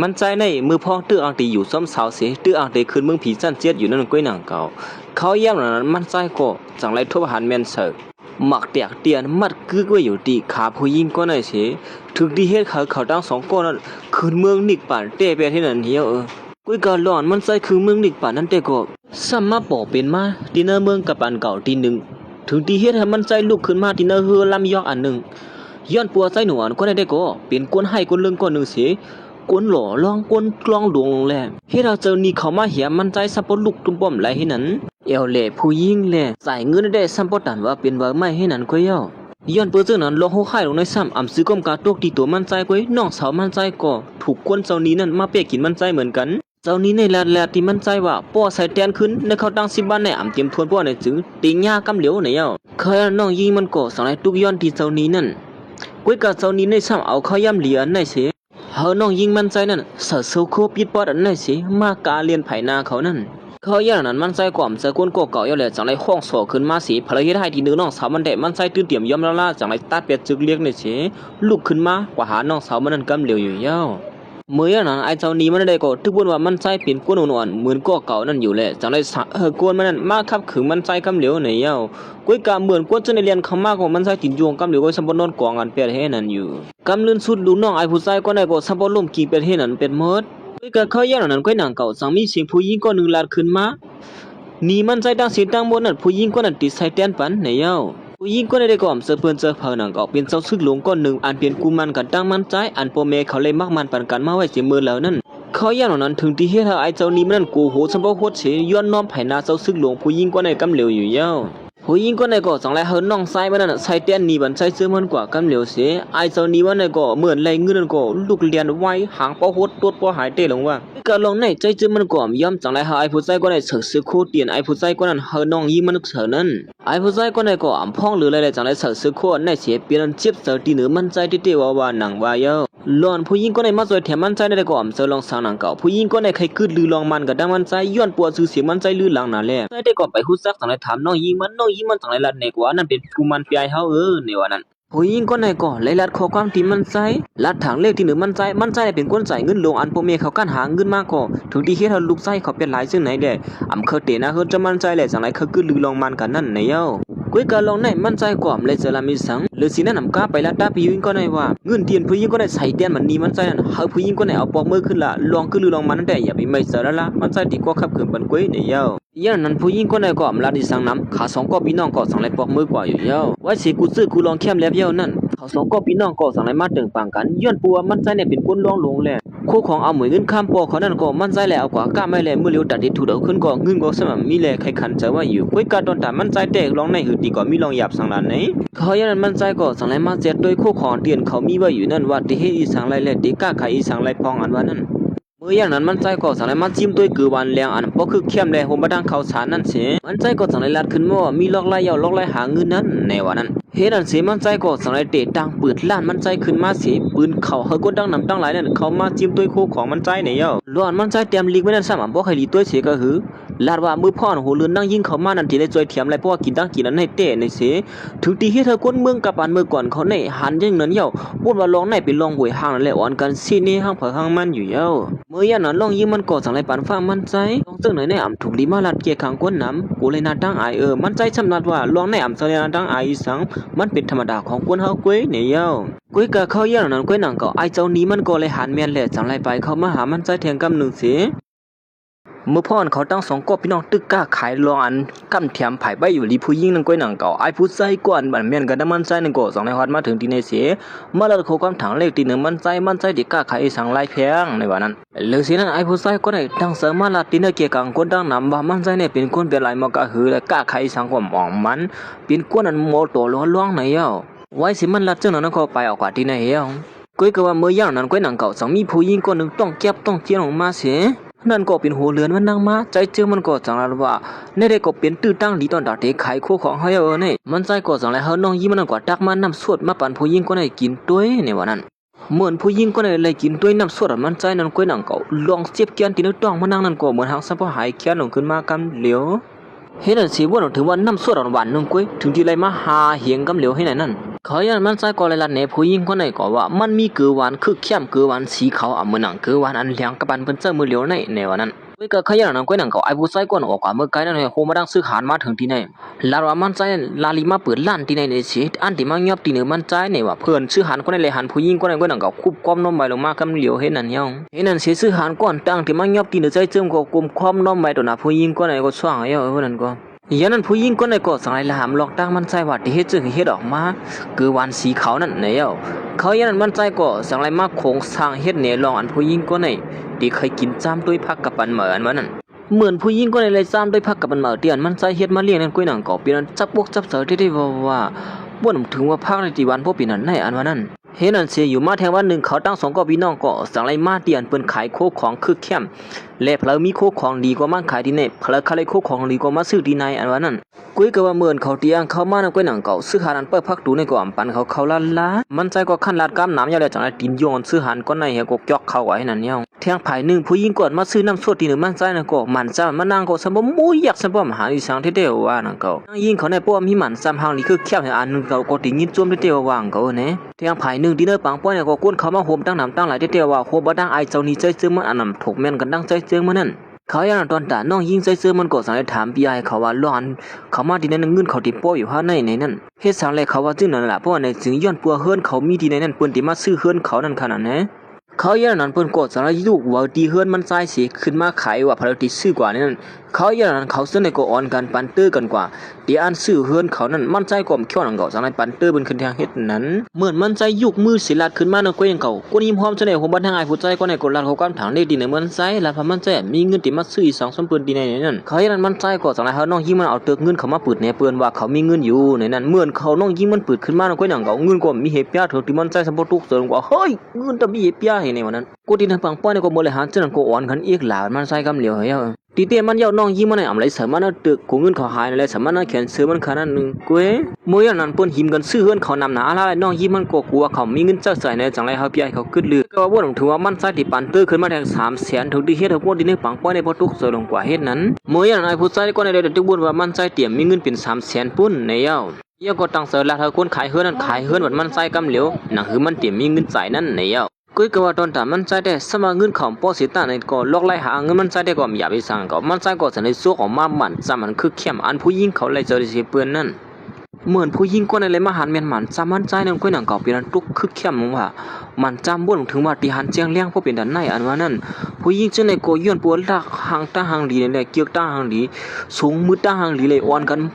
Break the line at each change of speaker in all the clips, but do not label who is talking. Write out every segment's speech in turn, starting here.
มันใจในมือพ้องตื้ออังตีอยู่ซ้อมสาวเสียตื้ออังตีคืนเมืองผีจันเจียดอยู่นั่นก้วยหนังเก่าเขาแย้มนั้นมันใจก็จังไรทบหันแมนเสอหมักแตกเตียนมัดกึกไว้อยู่ตีขาผู้หญิงก็ได้เสียถึงที่เฮ็ดเขาตั้งสองก้อนนั้นคืนเมืองนิกป่านเตะไปที่นั่นเหี่ยวก้วยกาหลอนมันใจคือเมืองนิกป่านนั้นเตะก็ซ้ำมาปอเป็นมาดินเมืองกับอันเก่าทีหนึ่งถึงที่เฮ็ดให้มันใจลุกขึ้นมาดินเฮือลำยอกอันหนึ่งย้อนปัวใจหนวนก็ได้ก็เป็นก้นให้ก้นเรื่องก้อนหนึ่งเสียก้นหล่อลองก้นกลองหลวงแหละเฮ็ดเราเจอนี่เขามาเหี่ยมันใจซับปลุกตุ้มป้อมไหลให้นั้นเอวเล่ผู้หญิงแหละใส่เงินได้ซับปตันว่าเป็นว่าไม่ให้นั้นก็ย่อย้อนเปิ้นเจ้านั้นลองโหค่ายลงในซ้ำอำซื้อก้มกาตกที่ตัวมันใจก้อยน้องสาวมันใจก็ถูกก้นเจ้านี้นั้นมาเปียกินมันใจเหมือนกันเจ้านี้ในแลที่มันใจว่าป้อใส่แตนขึ้นในเขาตั้ง10 บาทในอำเตรียมทวนป้อในจึงติงยากำเหลียวในย่อเคยน้องยิงมันก็สังไรทุกย้อนที่เจ้านี้นั่นก้อยกาเจ้านี้ในซ้ำเอาเขาย่ำเหลียนในเสเฮาน้องยิงมันใจนั่นเสือโซโคปิดปอดอันในเสมากาเรียนไผนาเขานั่นเขาอย่างนั้นมันใจกล่อมใจก้นก็เก่าอยู่แหละจังไรห้องสอขึ้นมาสีภรรยาให้ที่นึงน้องสาวมันได้มันใจตื่นเตรียมยอมละจังไรตัดเป็ดจึกเรียกในเสลุกขึ้นมากว่าหาน้องสาวมันนั่นกำเหลียวอยู่ยาวเมื่อนั้นไอ้เจ้านี้มันได้ก็ทุกวันว่ามันใจเป็นก้นอ่อนเหมือนก็เก่านั่นอยู่แหละจังไรก้นมันนั่นมาขับขึงมันใจกำเหลียวในยาวก้อยกาเหมือนก้นจนในเรียนคำมากของมันใจติดยวงกำเหลียวก็สมบูรณ์นอนกองกันเป็ดให้นั่นอยู่กำลื่นสุดลูกน้องไอ้ผู้ใจก็ได้ก็สมบูรณ์ล่มกี่เป็ดให้นั่นเป็ดมดก้อยกาเขาอย่างนั้นก้อยหนังเก่าสังมีเสียงผู้หญิงก็หนึ่งลาดขึ้นมานี่มันใจตั้งเสียงตั้งบนนั่นผู้หญิงก็นั่นติดใส่แตนปันในยาวผู้หญิงก็ได้ก่อมเสือเปิ้นเสือเผาหนังก็เป็นเจ้าซึกหลงก้อนหนึ่งอันเปลี่ยนกูมันกันตั้งมันใจอันโปเมเขาเลยมักมันปันกันมาไว้เสียมือแล้วนั่นเขาอย่างนั้นถึงที่เฮ็ดให้ไอ้เจ้านี้มันโกโหสมบูรณ์โคตรเฉยย้อนน้อมไผนาเจ้าซึกหลงผู้หญิงก็ได้กำเหลียวอยู่ยาวผู้หญิงก็ได้ก็จังไรเฮินน้องชายมันนั่นใส่แตนนี่บันใส่เสื้อมันกว่ากำเหลียวเสียไอ้เจ้านี้มันได้ก็เหมือนไรเงินนั่นก็ลูกเรียนไว้หางป้อโหดตัวป้อหายเตะลงว่าก็ลองในใจจื้อมันก่อมย่อมจังไรหาไอ้ผู้ใจก็ได้เสือซื้อโคเตียนไอ้ผู้ใจก็นั้นเฮินน้องยิงมันเสือนั้นไอ้ผู้ใจก็ได้ก็อำพ้องหรืออะไรจังไรเสือซื้อโคในเสียเปลี่ยนเจ็บเสือตีเหนือมันใจที่เตว่าหนังว่าเยอะหลอนผู้หญิงก็ได้มาสวยแถมมันใจได้ก็อำเสือลองสางหนังเก่าผู้หญิงก็ได้ใครคืดลือลองมันกับดังมันใจย้อนปวดซื้อเสียมันใจลือหลังนั่นแหละใจได้ก็ไปฮู้ซักจังไรถามน้องยิงมันจังไรลัดในกว่านั่นเป็นกูมันเปียเฮาในว่านั้นผู้หญิงก็ในก่อเลยลัดขอความที่มันใจลัดถังเลขที่หนึ่งมันใจเป็นคนจ่ายเงินลงอันโปเมเขากั้นหาเงินมากก็ถึงที่เฮ็ดให้ลูกใจเขาเป็นหลายซึ่งไหนแหละอำเคยเตนะเฮาจะมันใจแหละจังไรเขาคือลือลองมันกันนั่นในเย้าก้อยกาลองในมันใจกว่าเลยจะละมีสังหรือสินั้นนำกาไปลัดตาผู้หญิงก็ในว่าเงินเตียนผู้หญิงก็ได้ใส่เตียนมันนี่มันใจนั่นเฮาผู้หญิงก็ในเอาปอกมือขึ้นละลองคือลือลองมันนั่นแต่อย่าไปไม่เสระละมันใจดีกว่าขับขืนปันก้อยในเย้าอย่างนั้นผู้หญิงก็ในก็อำลาดิสังน้ำขาสองก็พี่น้องก็สังไรปอกมือกว่าอยู่เย้าไว้สิกูซื้อกูลองเข้มแล้วเย้านั่นเขาสองก็พี่น้องก็สังไรมาตึงปังกันย้อนปัวมันใจเนี่ยเป็นก้นลองลงแหละคู่ของเอาเหมือนเงินข้ามปอเขานั่นก็มันใจแหละเอากว่ากล้าไม่แลเมื่อเลี้ยวตัดที่ถูกเอาขึ้นก็เงินก็สมัมีแลใครขันใจว่าอยู่ก้อยกาตอนแต่มันใจแตกลองในหืดดีกว่ามีลองหยาบสังลานไหนเขาอย่างนั้นมันใจก็สังไรมาเจ็ดโดยคู่ของเตียนเขามีว่าอยู่นั่นว่าที่ให้อีสังไรแหละที่กล้าขายอีสังไรพองอันว่านั่นเมื่ออย่างนั้นมันใจก็สังไรมาจิ้มด้วยกือวันแรงอันเพราะคือเข้มแลโฮมบัดังเขาสารนั่นเสียมันใจก็สังไรลัดขึ้นว่ามีลอกไล่ยาวลอกไล่หาเงินนั้นในว่านั้นเฮ็ดอันเสียมันใจก็สังไรเตะตังปืดล้านมันใจขึ้นมาเสียปืนเข่าเฮากดดังนำตั้งหลายนั่นเขามาจิ้มด้วยคู่ของมันใจในเย้าล้วนมันใจเตรียมลีกไว้นั่นซ้ำบ่ใครลีตัวเสียก็หือลาดว่ามือพ่อนโหเลือนนั่งยิงเขามานั่นที่ได้จอยเถียมไรเพราะว่ากินตั้งกินนั้นให้เตะในเสียถึงที่เฮ็ดเธอก้นเมืองกับอันเมื่อก่อนเขาในหันยังนั้นเย้าพูดว่าลองในเป็นลองหวยห่างนั่นแหละอ่อนกันซีนี่ห่างเผอห่างมันอยู่เย้าเมื่ออย่างนั้นลองยิงมันก็สังไรปันฟังมันใจลองตึ้งไหนในอ่ำถูกลีมาลัดเกียร์ขังก้นน้ำกูเลยนาตั้งอายมันใจชำนาญว่าลองในอ่ำเสลียนาตั้งอายสังมันเป็นธรรมดาของคนเฮาก้วยเนี่ยเย้าก้วยกะเข้าอย่างนั้นก้วยหนังก็ไอเจ้านี้มันก็เลยหันแม่นแหละจังไรไปเขามาหามันใจแทงกำหนึ่งเสียเมื่อพ่อนเขาตั้งสองก็พี่น้องตึกก้าขายรองอันกำเทียมไผ่ใบอยู่รีผู้ยิ่งนั่งก้อยหนังเก่าไอผู้ใจกวนบันเมียนกันน้ำมันใจนั่งก็สองในฮอดมาถึงที่ในเสียเมื่อเราโคความถังเลขตีหนึ่งมันใจเด็กก้าขายสังไรแพงในวันนั้นเหลือเสียนั้นไอผู้ใจก็ได้ตั้งเสริมมาลาตีเนเกี่ยกังก้นตั้งนำว่ามันใจเนี่ยเป็นก้นเป็นลายมอกะหือและก้าขายสังความอ่องมันเป็นก้นอันโมโตล้วนๆในเย้าไว้สิมันลัดเจ้านั้นก็ไปออกกว่าที่ในเย้าก้อยก็ว่าเมื่อย่างนั้นก้อยหนังเก่าสังมีผู้ยิ่งคนหนึ่งต้องเก็บต้องเจียนออกมาเสียนั่นก็เป็นหัวเรือนมันนั่งมาใจเจอมันก็จังไรว่าในได้ก็เป็นตื้อตั้งดีตอนดาเด็กขายคู่ของเฮาเนี่ยมันใจก็จังไรเฮาน้องยิ้มมันกว่าตักมันน้ำสวดมาปั่นผู้หญิงก็ได้กินด้วยในวันนั้นเหมือนผู้หญิงก็ได้เลยกินด้วยน้ำสวดมันใจนั่นก้อยหนังเก่าลองเจ็บแกนตีนึกต้องมานั่งนั่นก็เหมือนหางสับหายแกนลงขึ้นมากำเหลียวเห็นอันสิว่าถึงว่าน้ำสวดหวานนึงก้อยถึงที่ไรมาหาเหียงกำเหลียวให้ไหนนั่น เขายันมันใจก็เลยละเนี่ยผู้หญิงคนไหนก็ว่ามันมีเกือหวานคือเข้มเกือหวานสีขาวอ่ะมือหนังเกือหวานอันเหลืองกับอันเป็นเจ้ามือเหลียวในวันนั้นวิก็ขยันนั่งก้อยหนังก็ไอ้ผู้ใจก่อนออกกว่าเมื่อไกลนั่นเนี่ยโคมาดังซื้อหานมาถึงที่ไหนลาว่ามันใจลาลีมาเปิดร้านที่ไหนเนี่ยสิอันที่มันยอบที่เหนือมันใจเนี่ยว่าเพื่อนซื้อหานคนไหนเลยหานผู้หญิงคนไหนก้อยหนังก็คุบความน้อมใบลงมากำเหลียวเห็นนั่นยังเห็นนั่นเสียซื้อหานก่อนตั้งที่มันยอบที่เหนือใจเจิมก็กุมความน้อมใบตัวหน้าผู้หญิงคนไหนก็ช่างเอ้เพื่อนนั่นก็ยันนั้นผู้หญิงคนไหนก็สั่งไล่ละหามหลอกตั้งมันใจว่าที่เฮ็ดจึงเฮ็ดออกมาคือวันสีขาวนั่นเนี่ยเขายันนั้นมันใจก็สั่งไล่มาโครงสร้างเฮ็ดเนี่ยลองอันผู้หญิงคนไหนที่เคยกินจ้ำด้วยผักกับปันเหมือนนั้นเหมือนผู้หญิงคนไหนเลยจ้ำด้วยผักกับปันเหมือนเตียนมันใจเฮ็ดมาเลี้ยงนั่นก้อยหนังก็เปลี่ยนจับพวกจับเสือที่ว่าบ่นถึงว่าผักในที่วันพวกปีนั้นในอันว่านั้นเห็นนั่นเสียอยู่มาแทงวันหนึ่งเขาตั้งสองก็พี่น้องก็สั่งไล่มาเตียนเปิ้นขายโคของคือเข้มและเพลมีโคของดีกว่ามันขายที่ไหนเพลคาเลยโคของดีกว่ามาซื้อที่ไหนอันว่านั้นกุ้ยก็ว่าเหมือนเขาเตียงเขามานั่นก้อยหนังเก่าซื้อหานันเปิดพักดูในก่อมปันเขาละมันใจก็ขั้นลาดกล้ามน้ำยาวแล้วจังได๋ตินโยนซื้อหานก้อนในเฮกกยอกเข้าไว้นั่นเนี่ยเที่ยงภายหนึ่งผู้หญิงกดมาซื้อน้ำสดที่หนึ่งมันใจนั่นก็มันจ้ามันนางก็สมบ่มูอยากสมบ่หาอีสังเทวว่านั่นก็นางยิงเขาในป้อมมีมันซ้ำหางนี่คือแค่อันนึงก็ติงินจมเทวว่างก็เนี่ยเที่ยงภายหนึ่งที่เนอปังป้อเนี่ยก็ก้นเขามาโหมตั้งน้ำตั้งหลายเทวว่าโหบ่ดังไอเจ้านี่ใจซึ้งมันอันนั้นถกแม่นกันดังใจซึ้งมันนั่นเขาอย่างตอนตาน้องยิงใจซึ้งมันก็สั่งให้ถามพี่ไอเขาว่าร้อนเขามาที่นั่นเงินเขาที่ป้ออยู่ข้างในนั่นเฮ็ดสั่งเลยเขาว่าจึงนั่นล่ะเพราะว่าในจึงย้อนปัวเฮือนเขามีที่ในนั้นเปิ้นที่มาซื้อเฮือนเขานั่นขนาดนั้นเขาอย่างนั้นเปิ้นก็สั่งให้ลูกว่าตีเฮือนมันใจสิขึ้นมาขายว่าพลังที่ซื้อกว่านั่นเขาอย่างนั้นเขาเสนอก็อ่อนกันปันเตอร์กันกว่าที่อันซื้อเฮือนเขานั้นมันใจก่อมเขี้ยวหนังเก่าสั่งให้ปันเตอร์เป็นขึ้นทางเฮ็ดนั้นเหมือนมันใจยุกมือสิลาดขึ้นมานั่นก็ยังเก่าคนยิ้มพร้อมเสนอของบันทางไอ้ผู้ใจก็ในกดลาดเขากำถางได้ดีในมันใจลาพมันใจมีเงินที่มาซื้อ2 3ปืนดีในนั้นเขาอย่างนั้นมันใจก็สั่งให้เขาน้องยิงมันเอาเติกเงินเขามาเปิดในเปิ้นว่าเขามีเงินอยู่ในนั้นเหมือนเขาน้องยิงมันเปิดขึ้นมานั่นก็ยังเก่าเงินก็มีเฮปยาเถอะที่มันใจสมบูรณ์ทุกเสริมกว่าเฮ้ยเงินจะมีเฮปยาให้ในวันนั้นกูที่ทางปังป้อนก็บริหารจัดการก็อ่อนกันอีกหลายมันใจกำเหลียวเฮ้ยตีเตี้ยมันยาวน้องยิงมันในอำไรเสริมมันตึกกูเงินเขาหายอะไรเสริมมันเขียนซื้อมันขนาดนึงกูเมื่อนั้นเปิ้นหิมกันซื้อเฮือนเขานำหนาอะไรน้องยิงมันก็กลัวเขามีเงินจักใส่ในจังไรเขาพี่เขาขึ้นลือก็ว่าถือว่ามันใจที่ปันเตอร์ขึ้นมาแทง300,000ถึงที่เฮ็ดให้พวกที่ในปังป้อนในพอทุกเสริมกว่าเฮ็ดนั้นเมื่อนั้นไอ้ผู้ใจก็ในเดือนที่บุญว่ามันใจเตรียมมีเงินเป็น300,000ปุ่นในเย้าก็ตั้งเสริมแล้วเธอคนขายเฮือนนั้นขายเฮือนมันใจกำเหลียวนั่นคือมันเตรียมมีเงินจ่ายนั้นในเย้ากุ้ยก็ว่าตอนตามันใจได้สมาเงินของป้อสิตาในก็ลอกไล่หาเงินมันใจได้ก็อย่าไปสั่งก็มันใจก็จะในสู้ของมามันจำมันคือเข้มอันผู้หญิงเขาเลยเจอสิเปื้อนนั่นเหมือนผู้หญิงคนอะไรมาหันเมียนมันจำมันใจนั่นกุ้ยหนังเก่าเป็นตุกคือเข้มว่ามันจำบ่นถึงว่าที่หันเจียงเลี้ยงพวกเป็นด้านในอันว่านั่นผู้หญิงจะในก็ย้อนปวดลักหางตาหางดีเลยเกี่ยวตาหางดีสูงมือตาหางดีเลยอ่อนกั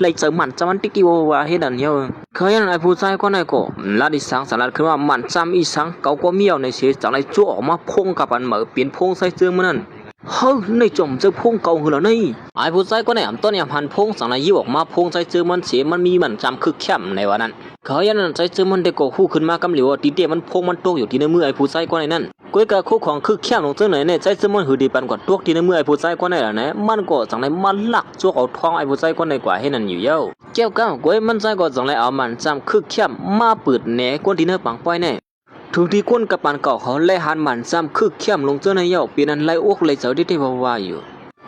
นเลยเจอมันจำมันติ๊กว่าเฮ็ดอันเดียวเคยไอ้ผู้ชายคนไหนก็ลาดิสังสารคือว่ามันจำอีสังเก่าก็เมียวในเสียจากไรจู่ออกมาพงกับอันเหมือเปลี่ยนพงใส่เจืองมันนั่นเฮ้ยในจอมเจอพงเก่าหือแล้วนี่ไอ้ผู้ชายคนไหนอ่ำต้นเนี่ยพันพงสั่งไรยิ้วออกมาพงใส่เจืองมันเสียมันมีมันจำคือเข้มในวันนั้นเคยนั้นใส่เจืองมันได้ก็คู่ขึ้นมากำเหลียวตีเตี้ยมันพงมันโตอยู่ที่ในมือไอ้ผู้ชายคนไหนนั่นก้อยกะคู่ของคือเข้มลงเจืองไหนเนี่ยใจเจืองมันหือดีปันกว่าตัวที่ในมือไอ้ผู้ชายคนไหนล่ะนะมันก็สั่งไรมันลักจู่เอาทองไอ้ผู้ชายคนไหนกว่าให้นั่นอยู่เย้าเจ้าก้าวก้อยมันใจก็สั่งไรเอามันจำคือเข้มมาเปิดแหนก้นที่เนื้อปังป้อยแน่ถึงที่ก้นกับปันเก่าเขาไล่หันมันจำคือเข้มลงเจ้าในเย้าเปลี่ยนอันไล่อกไล่เจ้าที่ว่าอยู่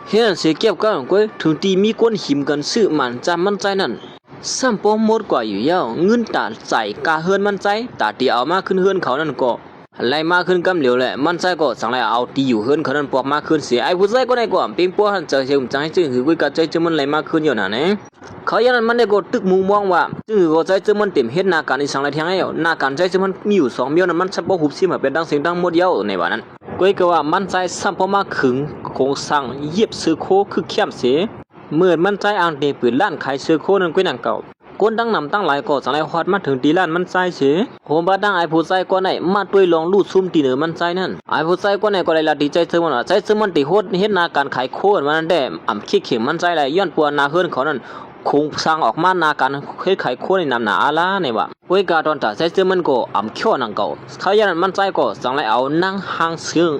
เห็นเสียเก็บก้าวก้อยถึงที่มีก้นหิมกันซื้อมันจำมันใจนั่นซ้ำปอมหมดกว่าอยู่เย้าเงินตาใส่กาเฮือนมันใจตาที่เอามาขึ้นเฮือนเขานั่นก็ไล่มาขึ้นกำเหลียวแหละมันใจก็สั่งไรเอาตีอยู่เฮือนเขานั่นปอกมาขึ้นเสียไอ้ผู้ใจก็ได้กว่าเพียงปัวหันเจอเชื่อมใจจึงหือกุ้ยกะใจจึงมันไล่มาขึ้นอยู่น่ะเนี่ยเขาอย่างนั้นมันได้ก็ตึกมุมมองว่าจึงหือก็ใจจึงมันเต็มเฮ็ดนาการในสั่งไรเที่ยงไอ้นาการใจจึงมันมีอยู่2เมียวนั้นมันซับบ่หุบซิมาเป็นดังเสียงดังหมดเย้าในวันนั้นกุ้ยก็ว่ามันใจซ้ำพอมาขึงโครงสร้างเย็บซื้อโคคือเข้มเสียเมื่อมันใจอ่างเตปืนล้านขายซื้อโคนั้นกุ้ยหนังเก่าก้นตั้งนำตั้งหลายก็สั่งไรฮอดมาถึงตีล้านมันใจเสียโหบ้าตั้งไอ้ผู้ใจก็ไหนมาด้วยลองลูดซุ่มตีเหนือมันใจนั่นไอ้ผู้ใจก็ไหนก็เลยละดีใจเธอมันใจเธอมันตีโหดเฮ็ดนาการขายโคมันนั่นได้อ่ำขี้เข็มมันใจไรย้อนปัวนาเฮือนเขานั่นคงสร้างออกมานาการเคยขายโคในนำหนาอาลาในว่าเวกาตอนตาใจเธอมันก็อ่ำเขี้ยวนังเก่าเขายันมันใจก็สั่งไรเอานั่งห่างเสือ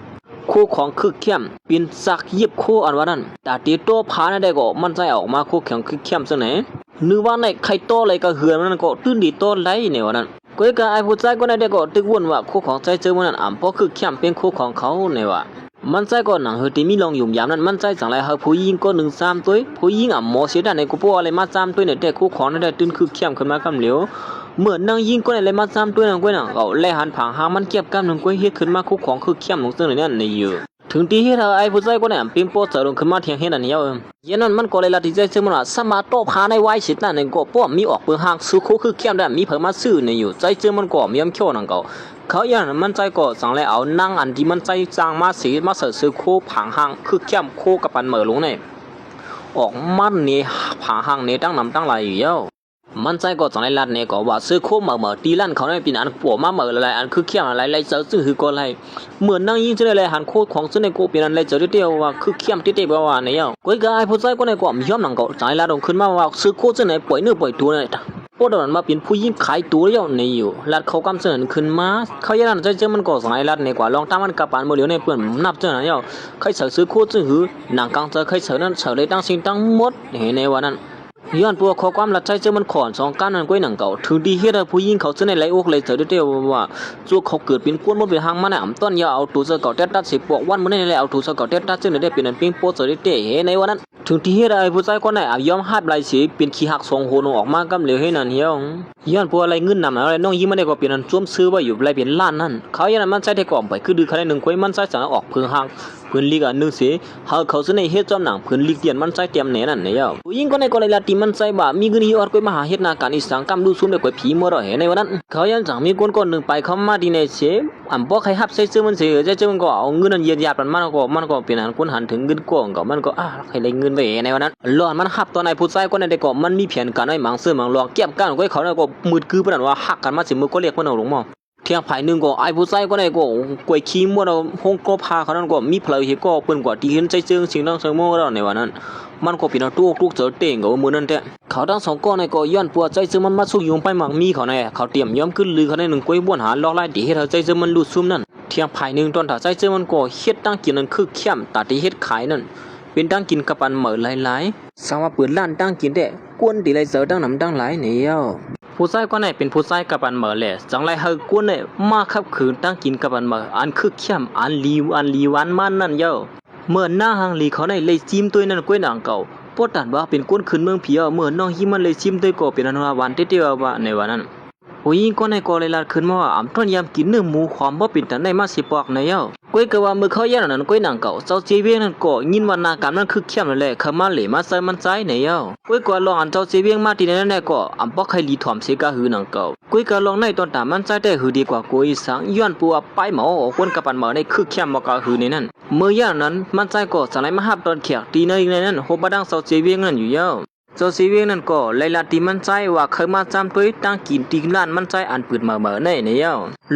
คู่ของคือเข้มเป็นสักยิบคู่อันว่านั้นแต่ตีโตพาได้ก็มันใจออกมาคู่แข็งคือเข้มซะไหนนึกว่าในใครโตอะไรก็เหือนมันก็ตื้นดีโตไรเนี่ยวันนั้นก็ไอ้ผู้ใจก็ได้ก็ตึกวนว่าคู่ของใจเจอมันนั้นเพราะคือเข้มเป็นคู่ของเขาเนี่ยว่ามันใจก็หนังเฮตีมีลองยุ่มยามนั้นมันใจสั่งไรเฮผู้หญิงก็1-3ตัวผู้หญิงหมอเสียดายในกูปัวอะไรมา3ตัวเนี่ยแต่คู่ของนั่นได้ตื้นคือเข้มขึ้นมากำเหลียว เมื่อนางยิงก็เลยมาซ้ำด้วยนางก้อยนางเก่าแลหันผางหางมันเก็บกำนางก้อยเฮ็ดขึ้นมาคุกของคือเข้มลงซึ่งในนั้นในอยู่ถึงที่เฮ็ดไอ้ผู้ชายก็เนี่ยปิงโป้เสลงขึ้นมาเถียงเฮ็ดอันนี้ยันนั้นมันก็เลยละที่ใจซึ่งมันว่าสมาโตพาในไว้สินั่นนึงก็ป้อมมีออกเปิงหางสู้คุคือเข้มได้มีเพิ่นมาซื้อในอยู่ใจซึ่งมันก็มียำเขี้ยวนางเก่าเขาอย่างนั้นมันใจก็สั่งเลยเอานั่งอันที่มันใจจางมาสีมาเสือซื้อโคผางหางคือเข้มโคกับปันเหม่อลงเนี่ยออกมันนี่ผางหางนี่ตั้งนำตั้งหลายอยู่เย้ามันใจก็สั่งเลยลัดเนี่ยก็ว่าซื้อโคเหม่อตีลั่นเขาเนี่ยเป็นอันปัวมาเหม่ออะไรอันคือเข้มอะไรไรเจอซื้อคือก็อะไรเหมือนนั่งยิงจะได้เลยหันโคของซึ่งในโคเป็นอันไรเจอเดียวว่าคือเข้มที่เดียวว่าเนี่ยเย้าก้อยกายผู้ใจก็ในก็มียอมหนังก็สั่งเลยลัดลงขึ้นมาว่าซื้อโคซึ่งในปล่อยเนื้อปล่อยตัวเนี่ยพวกเดินมาเป็นผู้ยิ่งขายตัวเดียวในอยู่ลัดเขากำเสนขึ้นมาเขาอย่างนั้นใจเจอมันก็สั่งเลยลัดในกว่าลองตามมันกับปานมือเหลียวในเพื่อนนับเจอเนี่ยใครเสือซื้อโคซึ่งหือหนังกลางเจอใครเสือนั้นเสือเลยตั้งสิ่งตั้งหมดเห็นในวันนั้นย้อนพวกข้อความลัดใจเจอมันขอนสองการนั้นก้อยหนังเก่าถือดีเฮ็ดผู้หญิงเขาจะในไหลอกเลยเจอเดียวว่าจูเขาเกิดเป็นกวนมดไปหางมันอ่ะต้นยาเอาตัวเสือเก่าเต็ดตัดสิปอกวันมันในเอาตัวเสือเก่าเต็ดตัดซึ่งได้เป็นอันปิ้งโป๊เจอเดียวเห็นในวันนั้นถึงที่เฮ็ดผู้ชายคนไหนยอมหับไหลสีเป็นขี้หักสองโหนออกมากำเหลวให้นั่นเหี่ยวย้อนพวกอะไรเงินนำอะไรน้องยิ้มมันได้ก็เป็นอันจ้วมซื้อไว้อยู่ไรเป็นล้านนั่นเขาอย่างนั้นมันใช้ได้ก่อมไปคือดื้อใครหนึ่งก้อยมันใช้สั่งออกเพิ่งหางเพื่อนลีกอันนึงสิเขาเสนอเฮ็ดจอมหนังเพื่อนลีกเตียนมันใช้เตรียมแหน่นั่นเนี่ยผู้หญิงคนไหนก็เลยละตีมันใช้บ่ามีเงินที่อดก้อยมาหาเฮ็ดนาการอีสังกำดูซุ่มได้ก้อยผีมัวรอเห็นในวันนั้นเขายังจังมีคนหนึ่งไปเขามาดีในเสอันบ่ใครหับใช้ซื้อมันเสียใจเจ้ามันก็เอาเงินนั้นเยียดยาดมันก็เป็นอันคนหันถึงเงินกองก็มันก็ใครได้เงินไปในวันนั้นหลอนมันหับตอนไหนผู้ชายคนนั้นได้ก็มันมีแผนการให้หมังซื้อหมังลองเก็บกันก้อยเขาเนี่ยก็มืดคือปานว่าหักกันมาสิมือก็เรียกมันเอาลงมอเที่ยงภายนึงก็ไอ้ผู้ชายก็ได้ก็กวยขี้มัวเราห้องก็พาเขานั้นก็มีเพลย์เฮก็เปิ้นกว่าที่เห็นใจเจิงสิ่งนั้นเสมอแล้วในวันนั้นมันก็เป็นทุกเจอเต่งก็มื้อนั้นแท้เขาทั้งสองก็ในก็ย้อนปัวใจเจิงมันมาสู้ยุงไปหมักมีเขาในเขาเตรียมย้อมขึ้นลือเขาในหนึ่งกวยบ่วนหาลอกไล่ที่เฮ็ดใจเจิงมันลุดซุ่มนั่นเที่ยงภายนึงตอนถ้าใจเจิงมันก็เฮ็ดตั้งกินนั่นคือเข้มตาที่เฮ็ดขายนั่นเป็นตั้งกินกับปันเหมือหลายๆสาวว่าเปิดร้านตั้งกินได้กวนที่ไรเจอตั้งนำตั้งหลายเนี่ยผู้ชายก็ไหนเป็นผู้ชายกับอันเหมือแหละจังไรเฮากวนเนี่ยมาขับขืนตั้งกินกับอันเหมืออันคือเข้มอันลีวันมันนั่นเย้าเมื่อหน้าหางลีเขาในเลยจิ้มตัวนั่นก้วยหนังเก่าปวดตันว่าเป็นก้นขืนเมืองผีเมื่อน้องหิมันเลยจิ้มตัวก็เป็นอันว่าวันเตี้ยว่าในวันนั้นผู้หญิงก็ในก็เลยลาขึ้นมาว่าอ่ำต้นยำกินเนื้อหมูความบ่เป็นแต่ในมาสิปอกในเย้าก้วยก็ว่าเมื่อเขาแย่นั้นก้วยหนังเก่าเจ้าเจเวียงนั่นก็ยินวันนาการนั่นคือเข้มนั่นแหละเขามาเหล่มาใส่มันใจในเย้าก้วยก็ลองอันเจ้าเจเวียงมาที่นั่นแหละก็อ่ำบ่ใครลีถ่อมเสกะหือหนังเก่าก้วยก็ลองในตอนตามันใจได้หือดีกว่าก้วยสังย้อนปัวไปหมอคนกับปันหมอในคือเข้มบ่กะหือในนั้นเมื่อย่างนั้นมันใจก็สังไหลมาหับตอนเขียกตีในนั้นโหบดังเจ้าเจเวียงนั่นอยู่เย้าเจ้าเสียเวียงนั่นก็ไล่ละตีมันใจว่าเคยมาจำตัวตั้งกินตีล้านมันใจอันปืดเหม่อในเนี่ย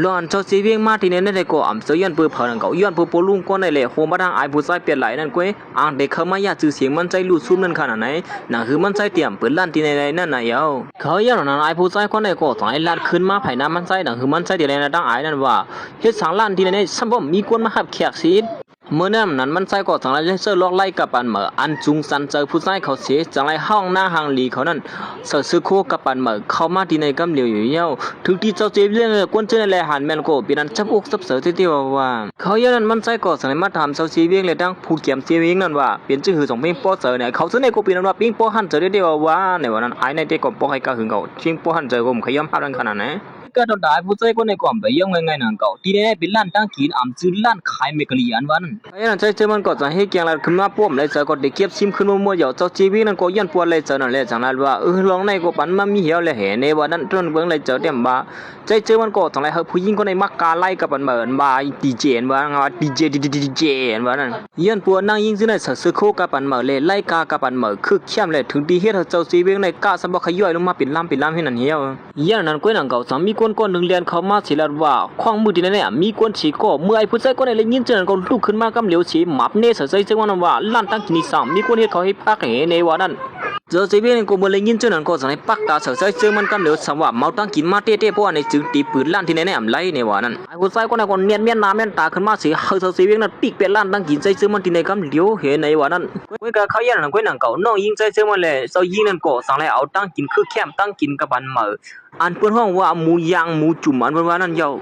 หลอนเจ้าเสียเวียงมาที่นั่นได้ก็อ่ำเสียยันปืนเผานั่นก็ย้อนปืนปลุงก็ในแหละโหมาทางไอ้ผู้ชายเปลี่ยนไหลนั่นก็อ่างเด็กเขามาอยากจื้อเสียงมันใจลู่ซุ่มนั่นขนาดไหนนั่นคือมันใจเตรียมปืนล้านที่ในนั่นน่ะเย้าเขาอย่างนั้นไอ้ผู้ชายคนไหนก็ต้องไอ้ล้านขึ้นมาภายน้ำมันใจนั่นคือมันใจเดียวในตั้งไอ้นั่นว่าเฮ็ดสังล้านที่ในซ้ำบ่มีคนมาหับแขกซีดเมื่อนั้นมันใจก็จังไรเสื้อลอกไล่กับปันเหมืออันจุงสันเจอผู้ชายเขาเสียจังไรห้องหน้าหางลีเขานั่นเสือซื้อโคกับปันเหมือเข้ามาที่ในกำเหลียวอยู่เย้าถึงที่เจ้าเจ็บเรื่องกวนเจในแลหันแมนโกเป็นอันจับอกซับเสือเตี้ยว่าเขาอย่างนั้นมันใจก็จังไรมาถามเจ้าเสียเวียงเลยตั้งผู้เกี่ยมเสียเวียงนั่นว่าเป็นชื่อหือสองเพียงป้อเจอเนี่ยเขาเสนอก็เป็นอันว่าเพียงป้อหันเจอเตี้ยว่าในวันนั้นไอ้ในเด็กก็ป้อให้กระหึ่งเขาเพียงป้อหันเจอก็ผมขย้ำภาพนั้นขนาดไหนก็ต้องได้ผู้ชายคนในกลุ่มไปยังไงนั่นก็ที่ได้เป็นล้านตั้งกินอ่ำจืดล้านขายเมกะลีอันวันไอ้นั่นใจเจอมันก็จะให้เกียงละขึ้นมาป้อมเลยเจอก็เด็กเก็บซิมขึ้นมัวๆอยู่เจ้าชีวิตนั่นก็ยันปวดเลยเจอนั่นแหละจังนั้นว่าลองในก็ปันมามีเหี่ยวเลยเห็นในวันนั้นต้นเบื้องเลยเจอเต็มบ้าใจเจอมันก็จังไรเฮาผู้หญิงคนในมักกาไล่กับปันเหมือนบ้าดีเจนว่าดีเจนว่านั่นยันปวดนั่งยิงซึ่งในสือโคกับปันเหมือนเลยไล่กากับปันเหมือนคือเข้มเลยถึงดีเฮ็ดเจ้าชีวิตในกาสมบัติขย่อยลงมาเป็นล้ำให้นั่นเหี่ยวยันนั้นก็นั่งเก่าสามีคนหนึ่งเรียนเขามาสิลัดว่าข้องมือที่นั่นเนี่ยมีคนฉีก็เมื่อไอ้ผู้ชายคนนั้นเลยยินเจอก็ลุกขึ้นมากำเหลียวฉีหมับเนสใส่เจ้าวันว่าล้านตั้งกินสามมีคนเฮ็ดเขาให้พักเห็นในวันนั้นเจอเสียเบี้ยก็เมื่อเลยยินเจอนั้นก็สั่งให้ปักตาใส่เจ้ามันกำเหลียวสามว่าเมาตั้งกินมาเต้เพราะว่าในจึงตีปืนล้านที่นั่นเนี่ยไหลในวันนั้นไอ้ผู้ชายคนนั้นก็เนียนน้ำเนียนตาขึ้นมาสิเฮาเสียเบี้ยนั้นปีกเป็นล้านตั้งกินใส่เจ้ามันที่ในกำเหลียวเห็นในวันนั้นเว้ยก็เขายันนั้นก็นั่งเก่าน้องยิงใส่เจ้ามันเลยเจ้ายิงนั้นก็สั่งให้เอาตั้งกินคือแคมตั้งกินกับบันเหมืออันเปิ้นห้องว่าหมูย่างหมูจุ่มอันว่านั้นยาว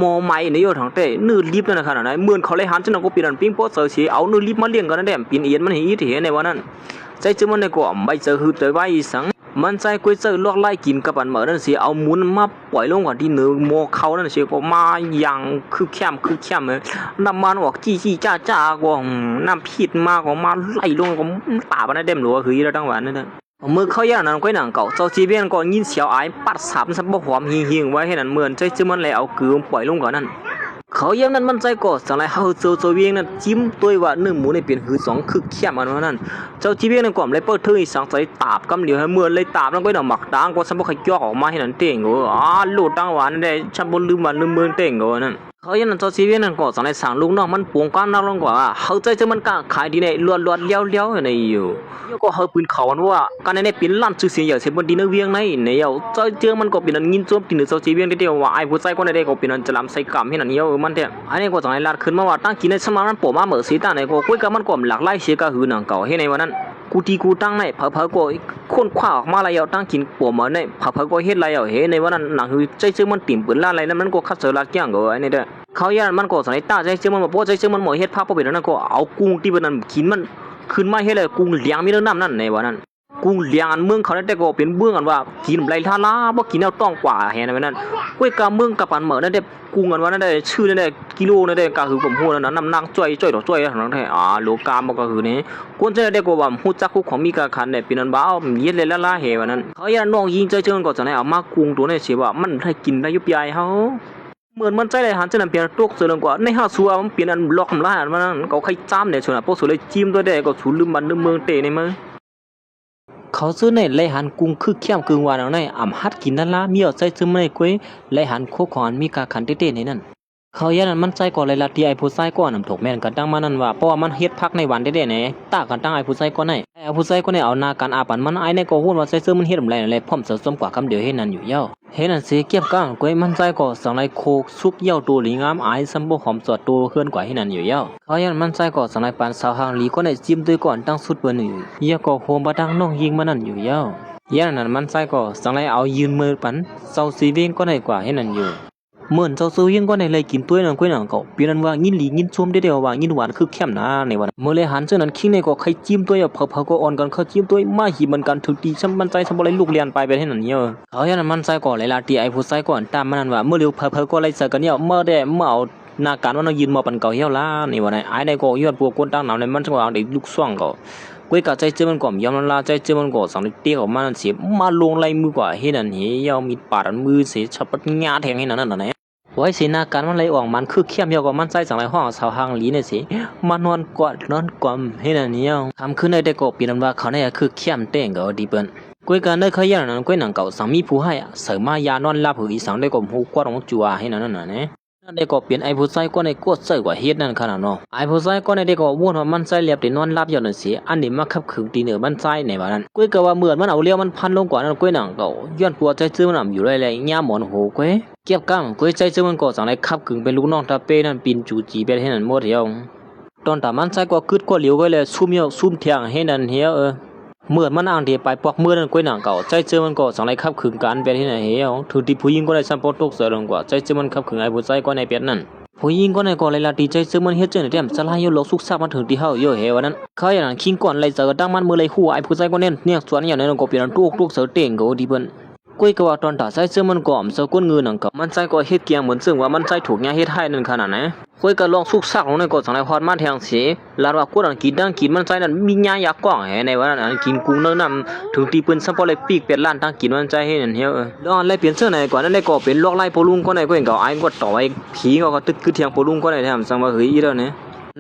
มอไม้ในยอดทางเต้นื้อลิบนั่นขนาดไหนเหมือนเขาเลยหันจนก็ปีนันปิ้งโป๊ะเสือเสียเอานื้อลิบมาเลี้ยงกันนั่นแหละปีนเอียนมันเหี่ยเห็นในวันนั้นใจเจอมันในกว่าใบเสือหือเตยไว้สัง มันใจกวยเจอลวกไล่กินกับปันเหมือนั่นสิเอาหมุนมาปล่อยลงกว่าที่เนื้อโมเขานั่นสิก็มาอย่างคือแคมเลยน้ำมันออกจี้จ้ากว่าน้ำพิษมากกว่ามาไล่ลงก็ตาบันได้เต็มหลัวคือยี่เราตั้งวันนั่นแหละเมื่อเขาย่างนั้นก้อยหนังเก่าเจ้าจีเบียนก็ยินเสียวไอ้ปัดสามสับบ่หอมหิงไว้ให้นั่นเหมือนใจจะมันเลยเอาเกลือปล่อยลงก่อนนั่นเขาเยี่ยมนั้นมันใจก็สั่งไรเขาเจ้าเวียงนั้นจิ้มตัวว่าเนื้อหมูในเปลี่ยนหือสองคือเข้มอันนั้นเจ้าจีเวียงนั้นก่อนเลยเปิดเทยสั่งใส่ตาบกำเหลียวให้เมื่อเลยตาบแล้วก็ดอกหมักด่างก็สับบ่ขย่อออกมาให้นั่นเต่งก็ลูดตั้งหวานได้ชับบ่ลืมวันลืมเมืองเต่งก็นั่นเขาเยี่ยมนั้นเจ้าจีเวียงนั้นก็สั่งไรสั่งลูกน้องมันปวงก้ามน้ำลงกว่าเขาใจจะมันกล้าขายดีในล้วนเลี้ยวในอยู่ก็เขาปืนเขาว่าการในเป็นล้านชื่อเสียงอย่างเช่นบนดินเวียงในเอาเจอมันก็เป็นงินโจมตีนเจ้าจีเวียงได้เดียวว่าไอ้ผู้ใจก็ในได้ก็เป็นจะลำใส่กรรมให้นั่นเยอะมันเถอะอันนี้ก็สั่งไรลาดขึ้นมาว่าตั้งกินในสมาร์ทโปรมาเหมือนสีตาในก็คุยกับมันก็หลากหลายเสียก็หือหนังเก่าให้ในวันนั้นกูตั้งในเผาก็คนคว้าออกมาอะไรเอาตั้งกินปวดเหมือนในเผาก็เฮ็ดอะไรเอาเฮ้ในวันนั้นหนังคือใจเชื่อมันติ่มปืนล่าอะไรนั้นมันก็คัดเสือลาดแก้งก็ไอ้นี่เด้อเขาย่านมันก็สั่งไรตาใจเชื่อมันบอกใจเชื่อมันหมดเฮ็ดภาพพอเป็นนั้นก็เอากุ้งที่เป็นนั้นกินมันขึ้นมาเฮ็ดเลยกุ้งเลี้ยงมีเรื่องน้ำนั่นในวันนั้นกุ้งเลี้ยงอันเมืองเขาได้ก็เป็นเบื้องกันว่ากินไรท่าล้าบ่กินเอาต้องกว่าแฮในวันนั้นก้วยกาเมืองกับปันเหมือนนั่นได้กุ้งกันว่านั่นได้ชื่อนั่นได้กิโลนั่นได้ก็คือผมพูดนั้นน้ำหนักจ้อยดอกจ้อยทั้งนั้นแท้โลกามันก็คือนี่คนจะได้ก็ว่าฮู้จักคุกของมีกาคันได้เป็นอันบ้าเย็ดเลยละเฮวันนั้นเขาย่านน้องยิงใจเจิงก็จะได้เอามากุ้งตัวนี้สิว่ามันให้กินได้ยุบใหญ่เฮาเหมือนมันใจเลยหันจะนำเปลี่ยนตัวเสือกว่าในห้าสัวมันเปลี่ยนอันล็อกมันละมันนั่นเขาใครจ้ำเนี่ยชนพวกสุดเลยจิ้มตัวได้ก็สูลืมเมืองเตะในมือเขาซื้อในไรหันกุ้งคือเข้มกึ่งวานเอาในอ่ำฮัดกินนั่นละมีเอาใจซื้อไม่กล้วยไรหันโคขอนมีกาขันเต้ๆในนั้นเขาย่านั้นมันใจก่อนเลยละที่ไอ้ผู้ชายก่อนนำถกแม่นกันตั้งมานั่นว่าเพราะว่ามันเฮ็ดพักในวันเด้ๆเนี่ยตากันตั้งไอ้ผู้ชายก่อนไอ้ผู้ชายก่อนเนี่ยเอานาการอาปันมันไอ้ในก็ฮู้ว่าใจซื้อมันเฮ็ดอะไรพร้อมเสริมกว่าคำเดียวเฮ็ดนั่นอยู่เย้าเฮ็ดนั่นสิเก็บก้างกล้วยมันใจก็สังไรโคกสุกเย้าตัวหลีงามไอ้ซัมบ่หอมสอดตัวเฮือนกว่าเฮ็ดนั่นอยู่เย้าเขาย่ามันใจก็สังไรปานสาวหางหลีก็ได้จิ้มด้วยก่อนตั้งสุดเปิ้นอยู่เยาก็โฮมบ่ดังน้องยิงมานั่นอยู่เย้าย่านั้นมันใจก็สังไรเอายืนมือปันเซาซีเวงก็ได้กว่าเฮ็ดนั่นอยู่เหมือนเจ้าซื้อยังก็ในเลยกินตัวนั้นกล้วยหนังเก่าเปลี่ยนว่ายินหลียินชมได้เดียวว่ายินหวานคือเข้มนะในวันเมื่อเลยหันเจ้านั้นคิงในก็ใครจิ้มตัวเผาก็อ่อนกันเขาจิ้มตัวมาหีมันกันถึงตีช้ำมันใจสมบูรณ์ลูกเรียนไปเป็นให้นั่นเนี่ยเขาอย่างนั้นมันใจก่อนเลยละตีไอ้ผู้ใจก่อนตามมันนั่นว่าเมื่อเร็วเผาก็เลยใส่กันเนี่ยเมื่อได้เมื่อเอานาการว่าเรายืนมาปันเก่าเหี้ยวละในวันไหนไอ้ในก็ยอดพวกคนตั้งหนาวในมันจังหวะเด็กลูกซ่องก็กล้วยกะใจเจอมันก่อมยอมละลาใจเจอมันก่อสังเตี้ยออกมานั่นเสียมาลงไหลมือกว่าให้นั่นเหี้ยมีปาดมือเสียชับปัดงาแทงให้นั่นน่ะไว้สีหน้าการมันเลยออกมันคือเข้มเยาก็มันใจสังไรห้องสาวหางหลีเนี่ยสิมานอนกอดนอนกลมให้นั่นเนี่ยทำขึ้นได้ก็ปีนั้นว่าเขาเนี่ยคือเข้มเต้งก็ดีเปิ้นกวยการได้เคยยันนั้นกวยหนังเก่าสังมีผู้ให้เสริมมายานอนลาบหืออีสังได้ก็หูกวาดของจัวให้นั่นน่ะเนี่ยนั่นได้ก็เปลี่ยนไอ้ผู้ชายก็ในกดเสยกว่าเฮ็ดนั่นขนาดเนาะไอ้ผู้ชายก็ในได้ก็วนว่ามันใจเรียบได้นอนลาบอยู่นั่นสิอันนี้มาขับขึงตีเหนือมันใจในว่านั้นกวยก็ว่าเหมือนมันเอาเลี้ยวมันพันลงกว่านั้นกวยหนังเก่าย้อนปัวใจซื้อมันอยู่เลยๆย่าหมอนโหกวยเก็บก้างกวยใจซื้อมันก็สังไรขับขึงเป็นลูกน้องตาเป้นั่นปีนจูจีเป็นให้นั่นหมดเดียวตอนตามันใจก็กึดก็เหลียวไว้เลยซุ่มเยาซุ่มเถียงให้นั่นเหี่ยวเมื่อมันอ่างเดียไปปอกเมื่อนั้นกวยหนังเก่าใจเจอมันก็สังไรขับขึงกันเป็นที่ไหนเหี่ยวถือที่ผู้หญิงก็ได้ซัมโปตกเสือลงกว่าใจเจอมันขับขึงไอ้ผู้ชายก็ในเป็ดนั่นผู้หญิงก็ในก็เลยละดีใจซื้อมันเฮ็ดเจอในเต็มสลายโยโลสุกซักมาถึงที่เฮาโยเฮวันนั้นเขาอย่างนั้นคิงก่อนเลยเจอดังมันมือเลยคู่ไอ้ผู้ชายก็เนี่ยสวนอย่างนั้นก็เปลี่ยนตุกเสือเต่งก็ดีเปิ้นกวยก็ว่าตอนตาใจซื้อมันก่อมเสือก้นเงินนั่นก็มันใจก็เฮ็ดเกียงเหมือนซึ่งว่ามันใจถูกงานเฮ็ดให้นั่นขนาดไหนกวยก็ลองสุกซักลงในก็สังไรฮอดมาแทงสิลาดว่ากวนกินดังกินมันใจนั้นมีญาอยากก้องแหในวันนั้นกินกุ้งเนื้อนำถึงตีปืนซัมพอเลยปีกเป็ดล้านตั้งกินมันใจให้นั่นเฮียแล้วอันเลยเปลี่ยนเสื้อในก่อนนั้นได้ก็เป็นลอกไล่โปลุงก็ในก็เห็นก็ไอ้ก็ต่อไอ้ผีก็ตึกคือเถียงโปลุงก็ในแถมสังว่าเฮ้ยอีแล้วเนี่ย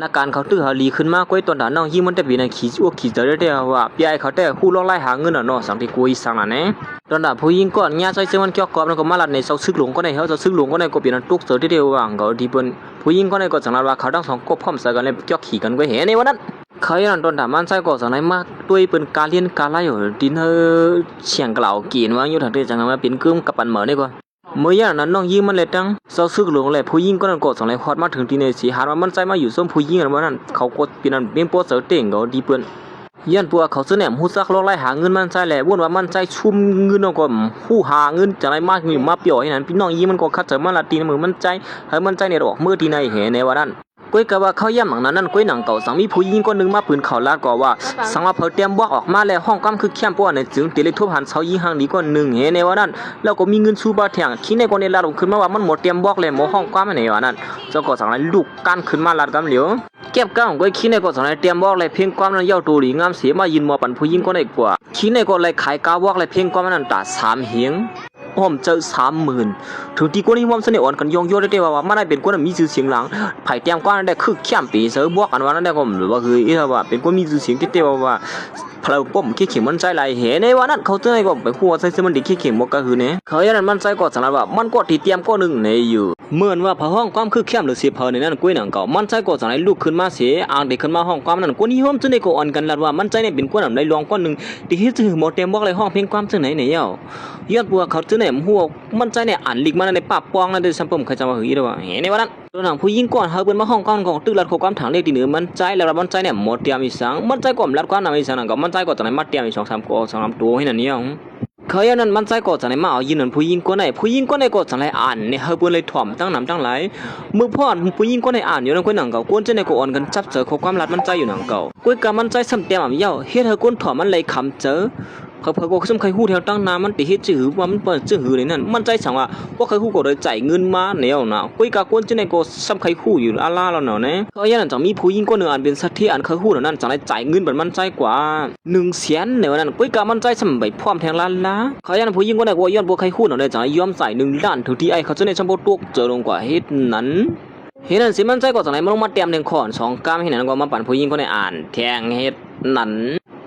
นักการเขาตื้อหาลีขึ้นมากกว่าตอนนั้นน้องยิ่งมันแต่ปีนั้นขี่อ้วกขี่เจอได้ว่าพี่ไอ้เขาแต่คู่ลอกไล่หาเงินน่ะเนาะสังที่กุยสังน่ะเนี่ยตอนนั้นผู้หญิงก่อนญาใจซื้อมันเกี่ยวกับแล้วก็มาลัดในเสาซึกหลวงก็ในเฮาเสาซึกหลวงก็ในก็ปีนั้นตุกเสือที่เดียวว่างก็ดีเปิ้นผู้หญิงก็ในก็สังว่าเขาทั้งสองก็พร้อมใส่กันเลยเกี่ยวขี่กันก็เห็นในวันนั้นเขาอย่างนั้นตอนถามมันใส่ก็สังไรมาด้วยเป็นการเรียนการไล่อยู่ดินเฮเฉียงกล่าวกินว่าอยู่ทางที่จังมาเป็นกึมกับปันเหมือนนี่ก็เมื่ออย่างนั้นน้องยิงมันเลยตั้งเศร้าซึกหลงเลยผู้ยิงก็นั่นกดสังไรฮอดมาถึงที่ในสีหาว่ามันใจมาอยู่ส้มผู้ยิงอันว่านั้นเขากดปีนั้นเป็นโปสเตอร์เต่งก็ดีเปิ้นยันปัวเขาซื้อแหนมหูซักลอกไล่หาเงินมันใจแหละวนว่ามันใจชุ่มเงินน้องก็หู้หาเงินจังไรมากมีมาเปี่ยวให้นั้นพี่น้องยิงมันก็คัดเสริมมาละตีนมือมันใจให้มันใจเนี่ยออกมือที่ในเหในว่านั้นก ก้อยกะว่าเขาย่ำหนังนั้นก้อยหนังเก่าสังมีผู้หญิงคนนึงมาปืนเขาลาดก็ว่าสังว่าเพิ่นเตรียมบอกออกมาแล้วห้องความคือเข้มป้อในจึงติเล็กทุบหันเสายิงห่างดีกว่า1เฮในว่านั้นแล้วก็มีเงินสู้บ่แทงขี้ในคนในลาดขึ้นมาว่ามันหมดเตรียมบอกแล้วหมอห้องความในว่านั้นเจ้าก็สังให้ลูกกันขึ้นมาลาดกำเหลียวเก็บก้าวก้อยขี้ในก็สังให้เตรียมบอกเลยเพียงความนั้นเย้าตูหลีงามเสียมายินหมอปันผู้หญิงก็ได้กว่าขี้ในก็เลยขายกาวบอกเลยเพียงความนั้นตา3เฮียงอ้อมเจอ30,000ถึงที่คนที่ว่าเสน่ห์อ่อนกันยองโยได้ว่ามันได้เป็นคนมีชื่อเสียงหลังไผ่เตรียมกว่าได้คือเข้มปีเสือบอกกันว่านั้นได้ก็หรือว่าคือว่าเป็นคนมีชื่อเสียงที่ว่าพลังป้อมขี้เข็มมันใจไหลเหในวันนั้นเขาเจอก็ไปหัวใส่เสื้อมันดิขี้เข็มบอกก็คือเนี่ยเขาอย่างนั้นมันใจก็สารว่ามันก็ที่เตรียมก็หนึ่งในอยู่เหมือนว่าพระห้องความคือเข้มหรือเสียเพอในนั้นกุ้ยหนังเก่ามันใจก็สารลุกขึ้นมาเสียอ่างเด็กขึ้นมาห้องความนั้นคนที่ห้อมจึงได้ก็อ่อนกันแล้วว่ามันใจเนี่ยเป็นคนในรองก้อนหนึ่งที่ที่ถือหมดเตรียมบอกเลยห้องเพียงความจึงไหนเนี่ยย้อนบัวเขาจึงเนี่ยหัวมันใจเนี่ยอ่านลิกมาในป่าปองนั่นโดยสัมผมเคยจำว่าหือได้ว่าเห็นในวันนั้นตัวหนังผู้หญิงก่อนเขาเป็นมาห้องก้อนของตึกหลัดความถังเล็กดีเหนือมันใจแล้วมันใจเนี่ยหมดเตรียมอีสังมันใจก่อนหลัดความนำอีสังก็มันใจก่อนตอนไหนมาเตรียมอี2-3ก็2-3ตัวให้นั่นเนี่ยเขาอย่างนั้นมันใจก่อนตอนไหนมาเอายินนั่นผู้หญิงก่อนไหนผู้หญิงก่อนไหนก็ตอนไหนอ่านเนี่ยเขาเปิ้นเลยถ่อมตั้งน้ำตั้งไหลมือพ่อผู้หญิงก่อนไหนอ่านอยู่นั่นก้นหนังเก่าก้นจะในก็อ่อนกันจับเจอข้อความลัดมันใจอยู่หนังเก่าก้อยกับมันใจซ้ำเตรียมเย้าเฮ็ดเธอก้นถ่อมมันเลยคำเจอเขาเพิ่งก็ซ้ำใครฮู้แถวตั้งน้ำมันติเฮ็ดจื้อว่ามันเปิดจื้อในนั้นมันใจสั่งว่าพวกใครฮู้ก็เลยจ่ายเงินมาแนวน่ะก้อยกับก้นจะในก็ซ้ำใครฮู้อยู่อาลาแล้วเนาะเนี่ยเขาอย่างนั้นจังมีผู้หญิงคนนึงอ่านเป็นสัตว์ที่อ่านเคยฮู้นั้นจังได้จ่ายเงินบัดมันใจกว่า100,000ในวันนั้นก้อยกับมันใจซ้ำไปพร้อมแทงล้านละเขาอย่างนั้นผู้หญิงคนนั้นก็ย้อนบ่ใครฮู้เนาะได้จังยอมจ่าย1ล้านถึงที่ไอ้เขาจะในชั่วโมงตกเจอลงกว่าเฮ็ดนั้นเฮ็ดนั้นสิมันใจก็จังไหนมันลงมาเตรียม1ข้อ2กามเฮ็ดนั้นก็มาปั่นผู้หญิงคนนั้นอ่านแทงเฮ็ดนั้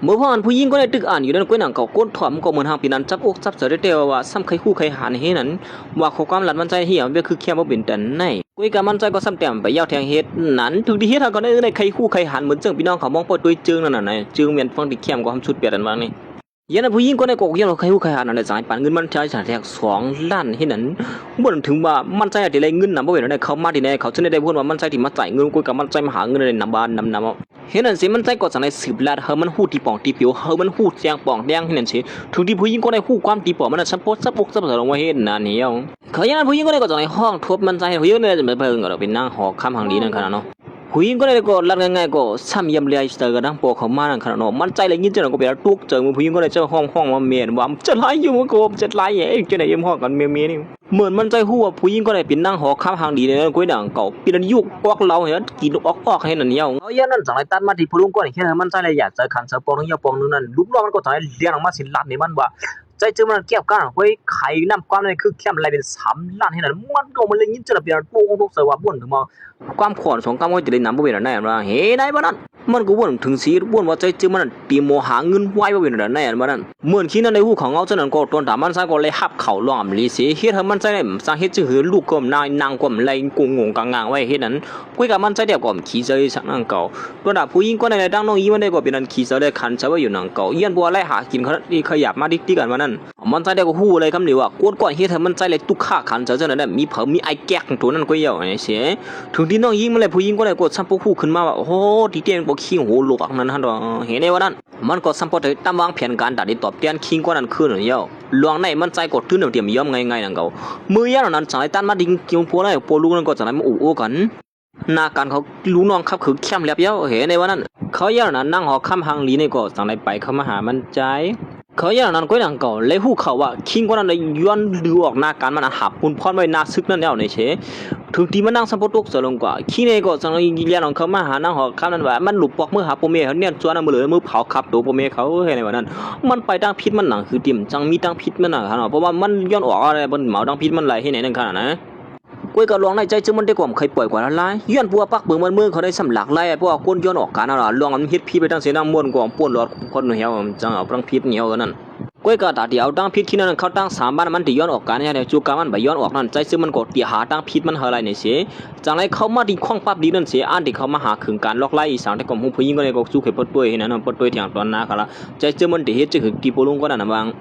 นเมื่อพ่อผู้หญิงก็ได้ตึกอ่านอยู่นั่นก้อยหนังเก่าก้นถ่อมก็เหมือนทางปีนั้นจับอกจับเสือได้เดียวว่าซ้ำใครคู่ใครหานเฮนั้นว่าข้อความหลัดมันใจเหี่ยวมันคือแค่บ่เป็นแต่ไหนก้อยกับมันใจก็ซ้ำเต็มไปยาวแทงเฮ็ดนั้นถึงที่เฮ็ดก็ได้ใครคู่ใครหานเหมือนจังพี่น้องเขามองปอยตัวจึงนั่นน่ะจึงเมียนฟังที่เข้มก็ทำชุดเปียดอันว่านี่ยันผู้หญิงก็ได้กอกยันใครคู่ใครหานนั่นได้จ่ายปันเงินมันใช้จ่ายแทก2ล้านเฮ็ดนั้นบ่ถึงว่ามันใจได้เงินน่ะบ่เป็นได้เขามาที่ไหนเขาจะได้พูดว่ามันใจที่มาจ่ายเงินก้อยกับมันใจมาหาเงินในนำบ้านนำเห็นนั่นสิมันใจก็จังได้10ล้านเฮามันฮู้ที่ป่องที่ผิวเฮามันฮู้แจงป่องแดงเห็นนั่นสิถึงที่ผู้หญิงก็ได้ฮู้ความที่ป่องมันน่ะซับปกซับลงว่าเฮ็ดนั่นเหี่ยวเขาอย่างนั้นผู้หญิงก็ได้ก็จังได้ห้องทบมันใจผู้หญิงได้จะไปเพิ่งก็เป็นนางหอคำหังดีนั่นขนาดเนาะผู้หญิงก็ได้ก็ลัดง่ายๆก็ซ้ำยำเลยเจอกันดังปอเขามานั่นขนาดเนาะมันใจเลยยินจังก็เป็นตุกเจอมือผู้หญิงก็ได้เจอห้องว่าเมียนว่าจะไล่อยู่มันก็จะไล่เองจะได้ยมห้องกันเมียนี่เหมือนมันใจฮู้ว่าผู้หญิงก็ได้เป็นนางหอคำหังดีในนั้นก้อยดังเก่าปีนั้นยุกออกเราเห็นกินออกให้นั่นเหี่ยวเอาอย่างนั้นจังได้ตัดมาที่ผู้ลุงก็ได้เฮ็ดให้มันใจเลยอยากเจอคันเจอปองนึงอย่าปองนึงนั่นลูกน้องมันก็จังได้เลี้ยงออกมาสิล้านนี่มันว่าใจเจอมันเก็บกันไว้ไข่น้ำความในคือเข้มอะไรเป็น3ล้านให้นั่นมันก็มันเลยยินจะเป็นตัวของพวกเสือว่าบ่นถึงมาความขอนของกำก็จะได้นำบ่เป็นอันนั้นว่าเฮ้ได้บ่นั้นมันก็บ่นถึงสีบ่นว่าใจเจอมันตีโมหาเงินไว้บ่เป็นอันนั้นบ่นั้นเหมือนขี้นั้นในหูของเอาจังนั้นก็ต้นถามมันซะก็เลยหับเข้าล้อมลีสิเฮ็ดให้มันใจได้สร้างเฮ็ดจื้อลูกก็นางก็ไหลกุงงกางๆไว้เฮ็ดนั้นคุยกับมันใจเดียวก็ขี้ใจสักนั่งเก่าตัวดาผู้หญิงก็ในดังน้องอีมันได้ก็เป็นอันขี้เสือได้คันซะว่าอยู่นั่งเก่าเยียนบัวไล่หากินเขาที่ขยับมาดิกันว่านั้นมันใจได้ก็ฮู้เลยคำนี้ว่าก้อนเฮ็ดให้มันใจเลยตุกค่าคันเจอจังนั้นมีเผอมีไอแก๊กตัวนั้นก็เหี่ยวไอ้เสียถึงที่น้องยิงมันเลยผู้หญิงก็ได้กดซ้ำพวกฮู้ขึ้นมาว่าโอ้โหที่เตียนบ่ขี้หูหลอกนั้นหั่นดอกเห็นได้ว่านั้นมันก็ซ้ำพอได้ตามวางแผนการดัดตอบเตียนคิงกว่านั้นคือเหี่ยวลวงในมันใจกดตื้นเตรียมยอมง่ายๆนั่นเก่ามือยานนั้นจังได๋ตันมาดิ้งกิวพวกนั้นพวกลูกนั้นก็จังได๋มาอู้กันหน้าการเขารู้น้องครับคือเข้มแลบเย้าเห็นได้ว่านั้นเขาย่านนั้นนั่งหอคำหังลีนี่ก็จังได๋ไปเข้ามาหามันใจเขาอย่างนั้นก้อยหนังเก่าเลยฮู้เขาว่าคิงกว่านั้นเลยย้อนดูออกหน้าการมันหับปุ่นพรไว้หน้าซึกนั่นแล้วในเชถึงที่มันนั่งสัมปตกเสลงกว่าขี้ในก็จังเลยเรียนของเขามาหานางหอคำนั้นว่ามันหลุบปอกมือหาปเมเขาเนี่ยจวนมือเลยมือเผาขับตัวปเมเขาเห็นในวันนั้นมันไปดังพิษมันหนังคือติ่มจังมีดังพิษมันหนังขนาดเพราะว่ามันย้อนออกอะไรบนเหมาดังพิษมันไหลให้ไหนนั่นขนาดนะก้อยก็ลองในใจจึงมันได้กว่าเคยปล่อยกว่าละลายย้อนปัวปักเบิ่งมันมือเขาได้สำลักไล่เพราะว่าก้นย้อนออกการน่ะลองมันเฮ็ดพิษไปตั้งเสียน้ำม่วนกว่าป่วนหลอดคนเหี่ยวจังเอาดังพิษเหี่ยวกันนั่นก้อยก็ตาเดียวดังพิษที่นั่นเขาตั้ง3บ้านมันที่ย้อนออกการเนี่ยเดี๋ยวจูกามันไปย้อนออกนั่นใจซึ่งมันก็ตีหาดังพิษมันเฮาไรนี่เสียจังไรเขามาดีข้องปั๊บดีนั่นเสียอ่านที่เขามาหาขึงการล็อกไล่อีสานแต่ก็ฮู้ผู้หญิงก็ได้ก็สู้เข็ปดป่วยเห็นนั่นปดป่วยเถียงตอนนาเขาละใจซึ่งมันที่เฮ็ดจะคือกี่ปลุงก็นั่นน่ะบาง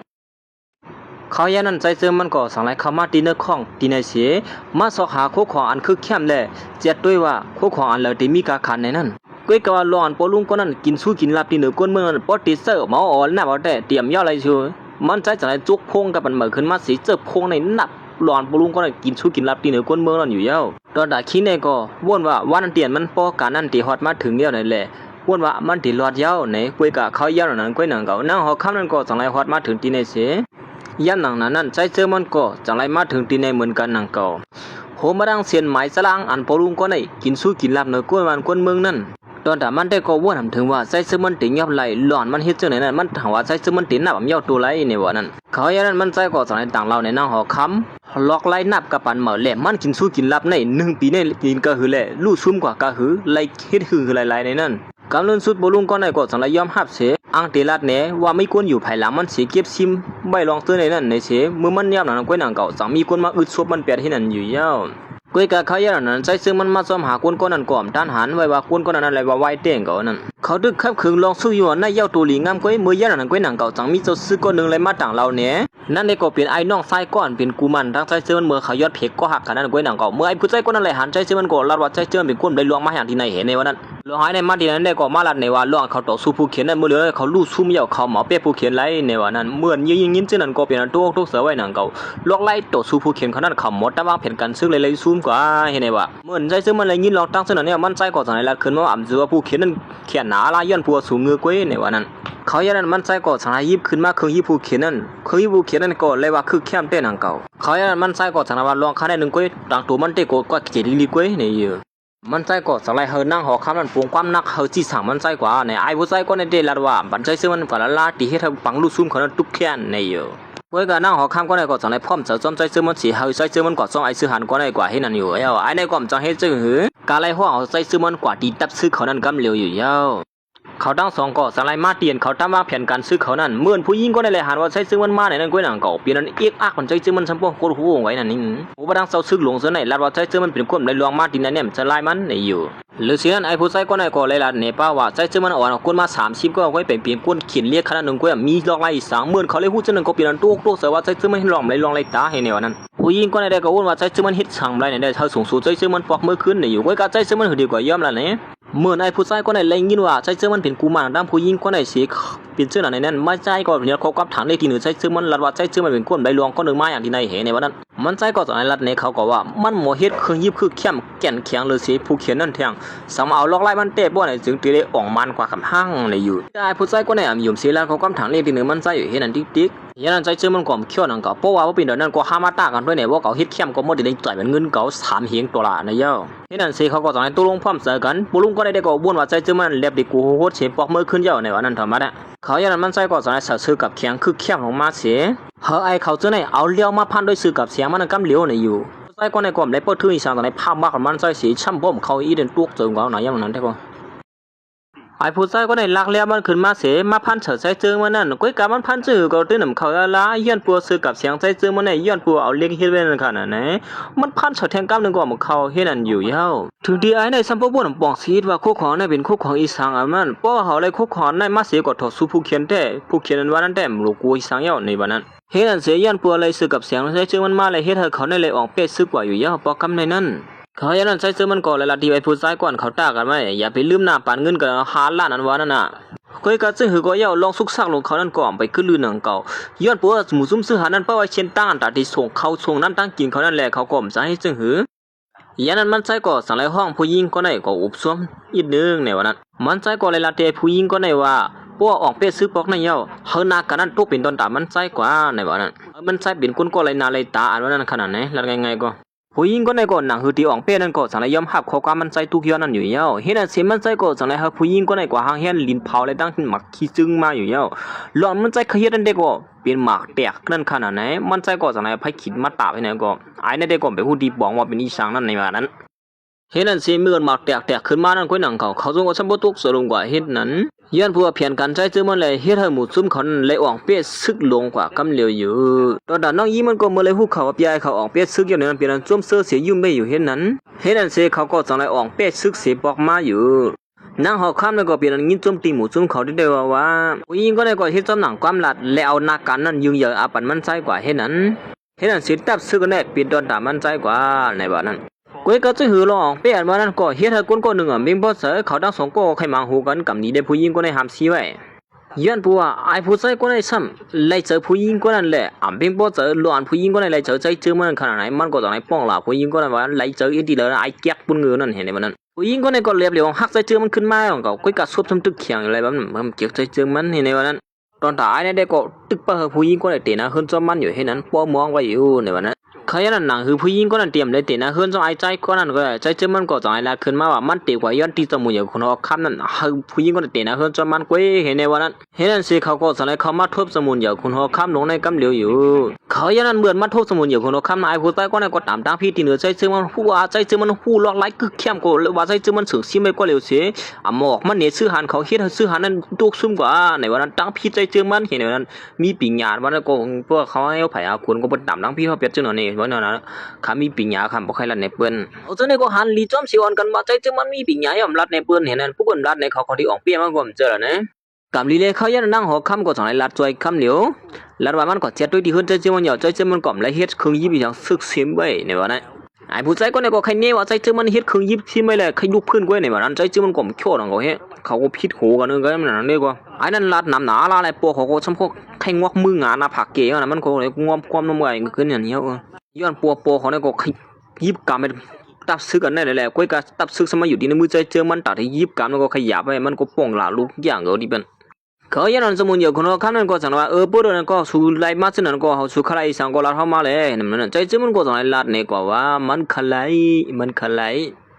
เขาอย่างนั้นใจเจอมันก็สังไรเขามาตีเนื้อข้องตีในเสียมาสอกหาโคของอันคือเข้มแลเจ็ดด้วยว่าโคของอันแล้วที่มีกาขันในนั้นก้อยก็ว่าร้อนปลุงก็นั่นกินสู้กินลาบที่เหนือก้นเมืองปอติเซอร์เมาอ่อนน่ะบ่ได้เตรียมย่ออะไรชัวมันใจจังไรจุกพงกับมันเหมือนขึ้นมาสิเจอพงในนับ หลอนปลุงก็ได้กินสู้กินลับตีเหนือก้นเมืองนั่นอยู่เย้าตอนดาคิดเนี่ยก็ว่นว่าวันเตียนมันป้อการนั่นตีฮอดมาถึงเดียวนั่นแหละว่นว่ามันตีหลอดเย้าไหนกุยกะเขาเย้านั้นกุยหนังเก่านั่งหอค่ำนั่นก็จังไรฮอดมาถึงตีในเสียย่ำหนังนั้นใจเจอมันก็จังไรมาถึงตีในเหมือนกันหนังเก่าโหมาดังเสียนหมายสลางอันปลุงก็ได้กินสู้กินลับเหนือก้นวันก้นเมืองนั่นตอนแต่มันได้ก็ว่าทำถึงว่าใจเสื้อมันติงยับไหลหลอนมันเฮ็ดจังไหนนั่นมันถามว่าใจเสื้อมันติงนับแบบเย้าตัวไรเนี่ยว่านั่นเขาอย่างนั้นมันใจก็จังไรต่างเราในนั่งหอค้ำล็อกไล่นับกับปันเหมาแหลมมันกินสู้กินลับใน1 ปีในกินก็คือแหละลู่ซุ่มกว่าก็คือไล่เฮ็ดคือหลายๆในนั่นกำลังสุดปลุงก็ได้ก็จังไรยอมหับเสอังเตลัดเนี่ยว่าไม่ควรอยู่ภายหลังมันเสียเก็บซิมใบลองเตือนในนั่นในเสเมื่อมันยับหนังก้อยหนังเก่าจังมีคนมาอึดซบมันเปียที่นั่นอยู่เย้ากุยกะเขาอย่างนั้นใจซึ่งมันมาซ้อมหาคนก้อนนั้นก่อมด้านหันไว้ว่าคนก้อนนั้นอะไรว่าไว้เต้งก่อนนั้นเขาดึกขับขึงลองสู้อยู่ในเย้าตัวหลีงามกุยมือย่างนั้นกุยหนังเก่าจังมีเจ้าซื้อก้อนนึงเลยมาต่างเราเนี่ยนั่นได้ก็เป็นไอ้น้องไส้ก้อนเป็นกูมันทั้งใจซึ่งมันเมื่อเขายอดเพกก็หักกันนั้นกุยหนังเก่าเมื่อไอ้ผู้ใจก้อนนั้นเลยหันใจซึ่งมันก็ลาดว่าใจซึ่งเป็นคนได้ลวงมาอย่างที่ในเห็นในวันนั้นลวงหายในมาที่นั้นได้ก็มาลัดในว่าลวงเขาต่อสู้ผู้เขียนนั้นเมื่อเหลือเขาลู่ซุ่มเย้าเขาหมอเปี้ยผู้เขียนไรในวันนั้นเมื่อยิงซึ่งนั้นก็เป็นตัวทุกเสือไว้หนังเก่าลวงไล่ต่อสู้ผู้เขียนเขานั้นเขาหมดแต่ว่าเพ่นกันซึ่งเลยซุ่มกว่าเห็นในว่าเหมือนใจซึ่งมันเลยยินลองตั้งซึ่งนั้นเนี่ยมันใจก็จังไรละขึ้นว่าอ่ำเสือผู้เขียนนั้นเขียนหนาลายย้อนผัวสูงเงือกไว้ในวันนั้นเขาอย่างนั้นมันใจก็จังไรยิบขึ้นมาคือยิบผู้เขียนนั้นคือยิบผู้เขียนนั้นก็เลยว่าคือแคมเต้นหนังเก่าเขาอย่างนั้นมันใจก็จังไรว่าลองข้าได้1 ก้อยต่างตัวมันเตก็เจริก้อยในเยอะมันใจก็จังไรเฮนั่งหอคำนั้นปวงความนักเฮจีสั่งมันใจกว่าในไอ้ผู้ใจก็ในเดลัดว่าบันใจซึ่งมันก็ละลาตีให้ทำปังลูกซุ่มเขานั้นทุกแค่ในเยอะเว้ยก็นั่งหอคำก็ในก็จังไรพร้อมจะจอมใจซึ่งมันสีเฮใจซึ่งมันกว่าจ้องไอ้ซื้อหันก็ในกว่าให้นั่นอยู่ไอ้ในก็จังให้จึงหือกาไล่หัวเอาใจซึ่งมันกว่าตีตับซื้อเขานั้นกำเร็วอยู่เย้าเขาตั้ง2ก็สังไรมาเตียนเขาตั้งวางแผนการซื้อเขานั่นเมื่อผู้หญิงก็ได้เลยหันว่าใช้ซื้อมันมาในนั้นก้อยหนังเก่าเปลี่ยนนั้นเอกอักมันใช้ซื้อมันสมบูรณ์โคตรหูไว้นั่นนี่ผู้บังเซาซื้อหลงเสือไหนลัดว่าใช้ซื้อมันเป็นคนได้ลวงมาตีนั่นเนี่ยจะไล่มันในอยู่หรือเสียนไอ้ผู้ใช้ก็ในก็เลยลัดเนี่ยป้าว่าใช้ซื้อมันอ่อนคนมา30ก็ไว้เป็นเปลี่ยนคนเขียนเรียกขนาด1ก็มีลองไล่30,000เขาเลยหู้จังนึงก็เปลี่ยนนั้นตัวเสือว่าใช้ซื้อมันลองไล่ตาให้ในวันนั้นผู้หญิงก็ได้ก็วุ่นว่าใช้ซื้อมันเฮ็ดช่างไรเนี่ยได้เท่าสูงสุดใช้ซื้อมันปอกมือขึ้นในอยู่ก้อยก็ใช้ซื้อมันหือดีกว่าย่อมละเนี่ยเมื่อไอ้ผู้ชายก็ได้เล็งยินว่าใช้เสื้อมันเป็นกูมันด้านผู้หญิงก็ได้เสียเป็นเสื้อหนาในนั้นไม่ใจก็เนี่ยเขากับถังในที่หนึ่งใช้เสื้อมันลัดว่าใช้เสื้อมันเป็นคนได้ลวงก็นึงมาอย่างที่ในเห็นในวันนั้นมันใจก็ตอนนั้นลัดในเขาก็ว่ามันหมอเฮ็ดเครื่องยิบคือเข้มแก่นแข็งเลยเสียผู้เขียนนั่นแทงสามเอาลอกไล่มันเตะบ่ในจึงตีได้อ่องมันกว่าคำห้างในอยู่ไอ้ผู้ชายก็ได้อ่ำยุ่มเสียแล้วเขากับถังในที่หนึ่งมันใจอยู่เห็นนั่นติ๊กยันนั้นใจเสื้อมันก่อมเขี้ยวนั่งก็เพราะว่าเป็นเดี๋ยวนั้นก็ห้ามมาตากันด้วยเนี่ยว่าเขาเฮ็ดเข้มก็หมดได้จ่ายเป็นเงินเขา3 เฮงตัวละในเย้าเห็นนั่นสิเขาก็ตอนนั้นตัวลงพร้อมเจอกันปุลุงก็ได้ก็บ่นว่าใจเสื้อมันเล็บดิกูโหดเสียปอกมือขึ้นเย้าในวันนั้นธรรมดาเขาอย่างนั้นมันใจก็ตอนนั้นซื้อกับเขียงคือเข้มลงมาเสียเฮาไอเขาเจอในเอาเลี้ยวมาพันด้วยซื้อกับเสียงมันกำเลี้ยวในอยู่ใจก็ในกลุ่มได้เปิดทื่ออีสานตอนในภาพบ้าของมันใจสีช่ำบ่มเขาอีเดินตุกเจอเขาหน่อยอย่างนั้นได้ก็ไอ้ผู้ชายก็ได้ลักเลี้ยมันขึ้นมาเสมาพันเฉิดใจเจอมันนั่นก้อยกามันพันจื้อก็ตื้นน้ำเขาละย้อนปัวซื้อกับเสียงใจเจอมันในย้อนปัวเอาเลี้ยงเฮ็ดไว้นั่นขนาดไหนมันพันเฉิดแทงกำนึงก็มันเขาเฮ็ดนั่นอยู่เย้าถึงดีไอ้ในสัมปบ่นปองซีดว่าคู่ของในเป็นคู่ของอีสังอ่ะมันป้อเขาเลยคู่ของในมาเสียก็ถอดสู้ผู้เขียนแต่ผู้เขียนนั้นว่านั้นแต่มรู้กูอีสังเย้าในวันนั้นเฮ็ดนั่นเสียย้อนปัวเลยซื้อกับเสียงใจเจอมันมาเลยเฮ็ดให้เขาในเลยออกเป็ดซื้อกว่าอยู่เย้าปอกำในนั้นเขาอย่างนั้นใช้ซื้อมันก่อนเลยละที่ไอ้ผู้ชายก่อนเขาตากันไหมอย่าไปลืมหน้าปานเงินกัน5 ล้านอันว่านั่นน่ะก้อยก็ซึ่งหือก็เย้าลองซุกซักลงเขานั่นก่อนไปขึ้นลือหนังเก่าย้อนปัวหมู่ซุ่มซื้อหานั่นเป้าไว้เช่นตั้งตาที่ส่งเขาส่งน้ำตั้งกินเขานั่นแหละเขาก่อมจะให้ซึ่งหืออย่างนั้นมันใช้ก็สั่งไรห้องผู้หญิงก็ได้ก็อุบซ้อมอีกนึงในวันนั้นมันใช้ก็เลยละเตผู้หญิงก็ได้ว่าปัวออกเป็ดซื้อปอกในเย้าเฮานากันนั้นตกเป็นตอนตามันใช้กว่าในวันนั้นมันใช้เป็นคนก็เลยนาเลยตาอันว่านั้นขนาดไหนแล้วไงก็ผู้หญิงก็ในก่อนหนังหือตีอ่องเป้นั่นก็สังไรยอมหับข้อความมันใจทุกย้อนนั่นอยู่เย้าเห็นนั่นเสียมันใจก็สังไรหาผู้หญิงก็ในกว่าหางเฮียนลิ้นเผาเลยตั้งหมักขี้จึงมาอยู่เย้าหลอนมันใจขยันนั่นเด็กก็เป็นหมากแตกนั่นขนาดไหนมันใจก็สังไรไพ่ขิดมาตาไปไหนก็ไอ้นั่นเด็กก็ไปพูดดีบอกว่าเป็นอีสังนั่นในวันนั้นเห็นนั่นเสียเมื่อหมากแตกขึ้นมานั่นก้อยหนังเขาจงก็ชั้นบ่ตุกสลงกว่าเห็นนั้นย้อนผัวเพียนกันใจเจอมันเลยเฮ็ดให้หมู่ซุ่มเขาเลยอ่องเปี้ยซึกลงกว่ากำเหลียวอยู่ตอนนั้นน้องยีมันก็มาเลยฮู้เขาว่าพี่ไอ้เขาอ่องเปี้ยซึกอย่างนั้นเปลี่ยนจุ่มเสื้อเสียยุ่มไม่อยู่เห็นนั้นเห็นนั่นเสียเขาก็จังไรอ่องเปี้ยซึกเสียบอกมาอยู่นางหอข้ามนั่นก็เปลี่ยนงินจุ่มตีหมู่ซุ่มเขาได้ว่าผู้หญิงก็ได้ก็เฮ็ดจำหนังความลัดแล้วเอาหน้ากันนั้นยุ่งเหยิงอาปันมันใจกว่าเห็นนั้นเสียตับซึกกันแน่ปิดดอนตามันใจกว่าในบ้านนั้นก้อยก็จะหือลองเปลี่ยนมานั้นก็เฮ็ดให้คนก็หนึ่งอ่ะมิงบ่เสเขาทั้ง2ก็ใครมาฮู้กันกับนี้ได้ผู้หญิงก็ได้ห้ามซีไว้ ย้อนปัวไอ้ผู้ชายคนไหนซ้ำไล่เจอผู้หญิงคนนั้นแหละเป็นพอเจอล้วนผู้หญิงคนไหนไล่เจอใจเจอมันขนาดไหนมันก็ต้องไล่ป้องล่ะผู้หญิงคนนั้นว่าไล่เจออีทีเลยไอ้แก๊กบนเงินนั่นเห็นไหมนั่นผู้หญิงคนนั้นก็เรียบเรียงหักใจเจอมันขึ้นมาของเขาคุยกับซบทำตึกเขียงอะไรแบบนั้นมันเกี่ยวใจเจอมันเห็นไหมนั่นตอนถ่ายเนี่ยได้ก็ตึกเปิดผู้หญิงคนไหนเตะนะขึ้นจอมันอยู่ให้นั้นป้อมองไว้อยู่ในวันนั้นเขาอย่างนั้นหนังคือผู้หญิงคนนั้นเตรียมเลยเตะนะขึ้นจอไอ้ใจคนนั้นก็ใจเจอมันก็ต้องไอ้ละขึ้นมาว่ามันเตะกว่าย้อนตีจมูกอย่างคนเขาคำนั้นคือผู้หญิงคนนั้นเตะนะขึ้นจอมันก็เห็นในวันนั้นเห็นนั้นสิเขาก็สั่งให้เขามาทบสมุนอย่างคนเขาคำลงในกำเหลียวอยู่เขาอย่างนั้นเหมือนมาทบสมุนอย่างคนเขาคำนายผู้ใต้ก็ในก็ตามตั้งพี่ตีเหนือใจเจอมันผู้ว่าใจเจอมันผู้ล็อกไล่กึกเข้มก็เลยว่าใจเจอมันสึกซิไม่ก็เร็วเสียหมอกมันเนี่ยซื้อหันเขาเฮ็ดซื้อหันนั้นตุกซุ่มกว่าในวันนั้นตั้งพี่ใจเจอมันเห็นในวันนั้นมีปิญญาวันนั้นก็พวกเขาให้เขาไผ่คนก็เป็นตามตั้งพี่เขาเปรียบเจ้าหน่อยนี่วันนั้นขามีปิญญาคำบ่ใครรัดในเปิ้นเอาจังได๋ก็หันลีจอมสิอ่อนกันว่าใจจึงมันมีปิญญายอมรัดในเปิ้นเห็นนั้นผู้เปิ้นรัดในเขาที่ออกเปียมันก็เจอแล้วนะกำลีเลยเขายันนั่งหอคำก็สองรัดจอยคำเหลียวรัดว่ามันก็เจ็ดด้วยที่ขึ้นใจจึงมันเหยาใจจึงมันก่อมและเฮ็ดเครื่องยิบอย่างซึกซิมไว้ในว่านั้นไอ้ผู้ใจก็ในก็ใครเนี่ยว่าใจจึงมันเฮ็ดเครื่องยิบซิมไว้เลยใครลุกพื้นไว้ในว่านั้นใจจึงมันก่อมโคตรเขาเฮ็ดเขาก็ผิดหูกันนึงก็มันนี่ก็ไอ้นั่นรัดนำหนาลาอะไรปัวเขาก็ซ้ำพวกใครงอกมืองาหน้าผากเก๋นะมันก็เลยงอมความน้ำไหลขึ้นอย่างนี้ย้อนปัวเขาเนี่ยก็ยิบกำเป็นตับซึกกันได้แหละก้อยก็ตับซึกสมัยอยู่ที่ในมือใจเจอมันตัดให้ยิบกำมันก็ขยับไปมันก็ป่องหลาลูกอย่างก็ดีเป็นเขาอย่างนั้นสมุนอยู่คนเราข้ามนั้นก็สั่งว่าปุ๊บนั้นก็สู้ไล่มาซึ่งนั้นก็เขาสู้ขลายสังก็ลาเข้ามาเลยนั่นใจเจอมันก็สั่งไล่ลาดเนี่ยก็ว่ามันขลา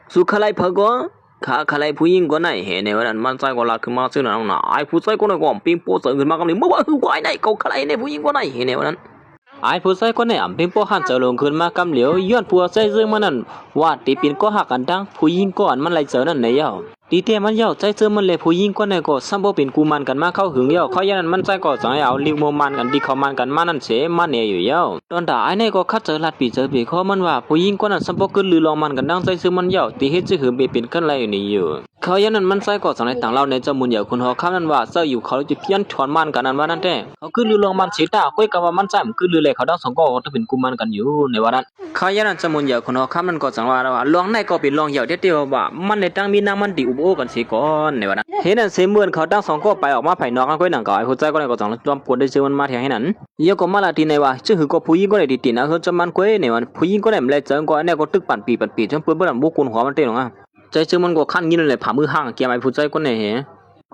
ยสู้ขลายพอก็ขาขลายผู้หญิงก็ไหนเห็นในวันนั้นมันใจก็ลาขึ้นมาซึ่งนั้นไอ้ผู้ใจก็เนี่ยก็ปีนโป๊ะขึ้นมาก็เลยเมื่อว่าไอ้ไหนเขาขลายในผู้หญิงก็ไหนเห็นในวันนั้นไอ้ผู้ชายคนไหนเป็นพ่อหันเจอลงขึ้นมากำเหลียวย้อนผัวใจซึ่งมันนั่นว่าตีปีนก็หักกันดังผู้หญิงก่อนมันไล่เจอนั่นไหนเย้าตีเตมันเย้าใจเจอมันเลยผู้หญิงคนไหนก็ซ้ำบ่เป็นกูมันกันมาเข้าหึงเย้าเขาอย่างนั้นมันใจก็สั่งให้เอาลิวโมมันกันที่เขามันกันมานั่นเสมันเนี่ยอยู่เย้าตอนด่าไอ้ไหนก็คัดเจอลัดปีเจอปีเขามันว่าผู้หญิงคนนั้นซ้ำบ่ขึ้นลือลองมันกันดังใจซึ่งมันเย้าตีเฮ็ดจะหือเป็นกันไรอยู่นี่อยู่เขาอย่างนั้นมันใจก็สั่งให้ต่างเราในจมูกเย้าคนเฮาคำนั้นว่าเจ้าอยู่เขาจะเพี้ยนถอนมันกันนั้นว่านั่นแท้เขาขึ้นลือลองมันเสียตาก้อยกับว่ามันใจมันขึ้นลือเลยเขาดังสองก็จะเป็นกูมันกันอยู่ในวันนั้นเขาอย่างนั้นจมูกเย้าคนเฮาคำนั้นก็สั่งว่าลองไหนก็เป็นลองเย้าเดียวว่ามันในตั้งมีนางมันดีอุบโอกันสิก่อนในวันนั้นเห็นนั่นเสียเหมือนเขาตั้งสองก็ไปออกมาภายนอกกันก้อยหนังเก่าไอ้ผู้ใจก็เลยก็สั่งจอมปวดได้ซื้อมันมาเถียงให้นั้นเยอะก็มาละทีในว่าชื่อก็ผู้หญิงก็เลยตีนะเขาจะมันก้อยในวันผู้หญิงก็เลยไม่เลยเจอก็เนี่ยก็ตึกปั่นปีจนเปิ้นเปิ้นบุกกุนหัวมันเต้นหรอใจเจอมันก็ขั้นยินเลยผ่ามือห่างเกี่ยมไอ้ผู้ใจก็เนี่ยเห็น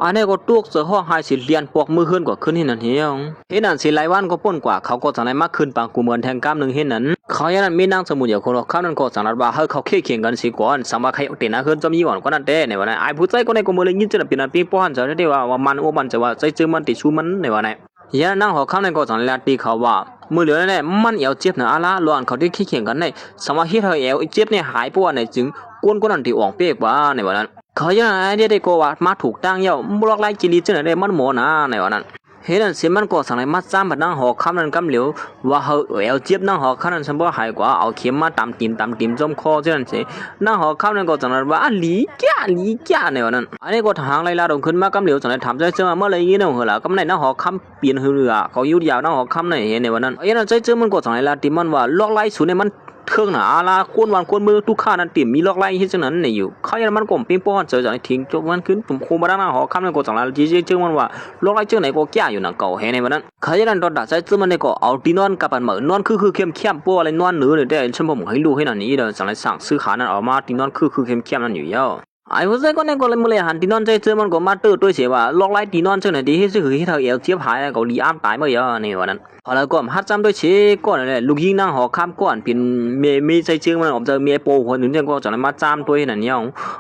อันนี้ก็ตุกเสือห้องหายสิเลียนปอกมือขึ้นกว่าขึ้นเห็นนั่นเหี่ยวเห็นนั่นสิหลายวันก็ป่นกว่าเขาก็สั่งให้มากขึ้นปางกูเหมือนแทงกล้ามนึงเห็นนั่นเขาอย่างนั้นมีนางสมุนอย่างคนเขานั่นก็สั่งรัดว่าเฮ้ยเขาเคียงกันสิก่อนสามารถใครเอาเตนะขึ้นจะมีหวังก็นั่นเต้ในวันนั้นไอ้ผู้ใจก็ในก็มือเลยยินจะเป็นอันปีป้อนจะได้ว่ามันโอ้มันจะว่าใจเจอมันติดชูมันในวันนั้นอย่างนั้นเขาข้ามในก็สั่งแล้วตีเขาว่ามือเหลือเนี่ยมันเอวเจ็บนะอะไรล้วนเขาที่เคียงกันในสามารถที่เธอเอวเจ็บเนี่ยหายป้อนในจึงก้นก็นั่นที่อ่องเปียกว่าในวันนั้นเขาอย่างนั้นได้ก็ว่ามาถูกตั้งเย้าบล็อกไล่จิลิจนได้มันหมอนะในวันนั้นเห็นนั่นเสียมันก็สั่งให้มาจ้ามบัดนั่งหอคำนั้นกำเหลียวว่าเฮาเอวเจ็บนั่งหอคำนั้นฉันบ่หายกว่าเอาเข็มมาตำติ่มจมคอเจ้านั่นสินั่งหอคำนั้นก็สั่งว่าหลีแก่ในวันนั้นอันนี้ก็ทางไล่ลาดงขึ้นมากำเหลียวสั่งให้ถามใจเจอเมื่อไรยี่นั่งเหรอกำในนั่งหอคำเปลี่ยนหือเขายุดยาวนั่งหอคำในเห็นในวันนั้นไอ้นั่นใจเจอมันก็สั่งให้ลาติมันว่าล็อกไล่สูในมันเทืองหนาลาควรวันควรมือทุกข้านั้นติ่มมีลอกไล่ที่จังนั้นเนี่ยอยู่เขาอย่างมันก็ปิ้งป้อนเจอจากทิ้งจบมันขึ้นผมคงมาด้านหน้าหอคำนั้นก็จังแล้วจีเจอมันว่าลอกไล่เจอไหนก็แก่อยู่หนังเก่าเห็นในวันนั้นเขาอย่างนั้นตอนด่าใจเจอมันเนี่ยก็เอาตีนอนกับปันเหมือนนอนคือเข้มป้ออะไรนอนเนื้อเลยได้ฉันผมให้รู้ให้หน่อยนี้เดี๋ยวจังเลยสั่งซื้อขานั้นออกมาตีนอนคือเข้มนั่นอยู่เยอะไอ้ผู้ชายคนนั้นก็เลยมาเลยหันตีนอนใจเจอมันก็มาตื้อตัวเสียว่าลอกไล่ตีนอนเจอไหนดีที่สุดคือที่เธอเอวเจี๊ยบหายก็ลีอ้ามตายเมื่อเยอะในวันนั้นพอแล้วก็ฮัดจำด้วยเชก่อนเลยลูกยิงนั่งหอข้ามก่อนเป็นเมย์ใจเชื่อมันออกจะเมียโปคนหนึ่งก็จะมาจ้ามตัวนั่นเนี่ย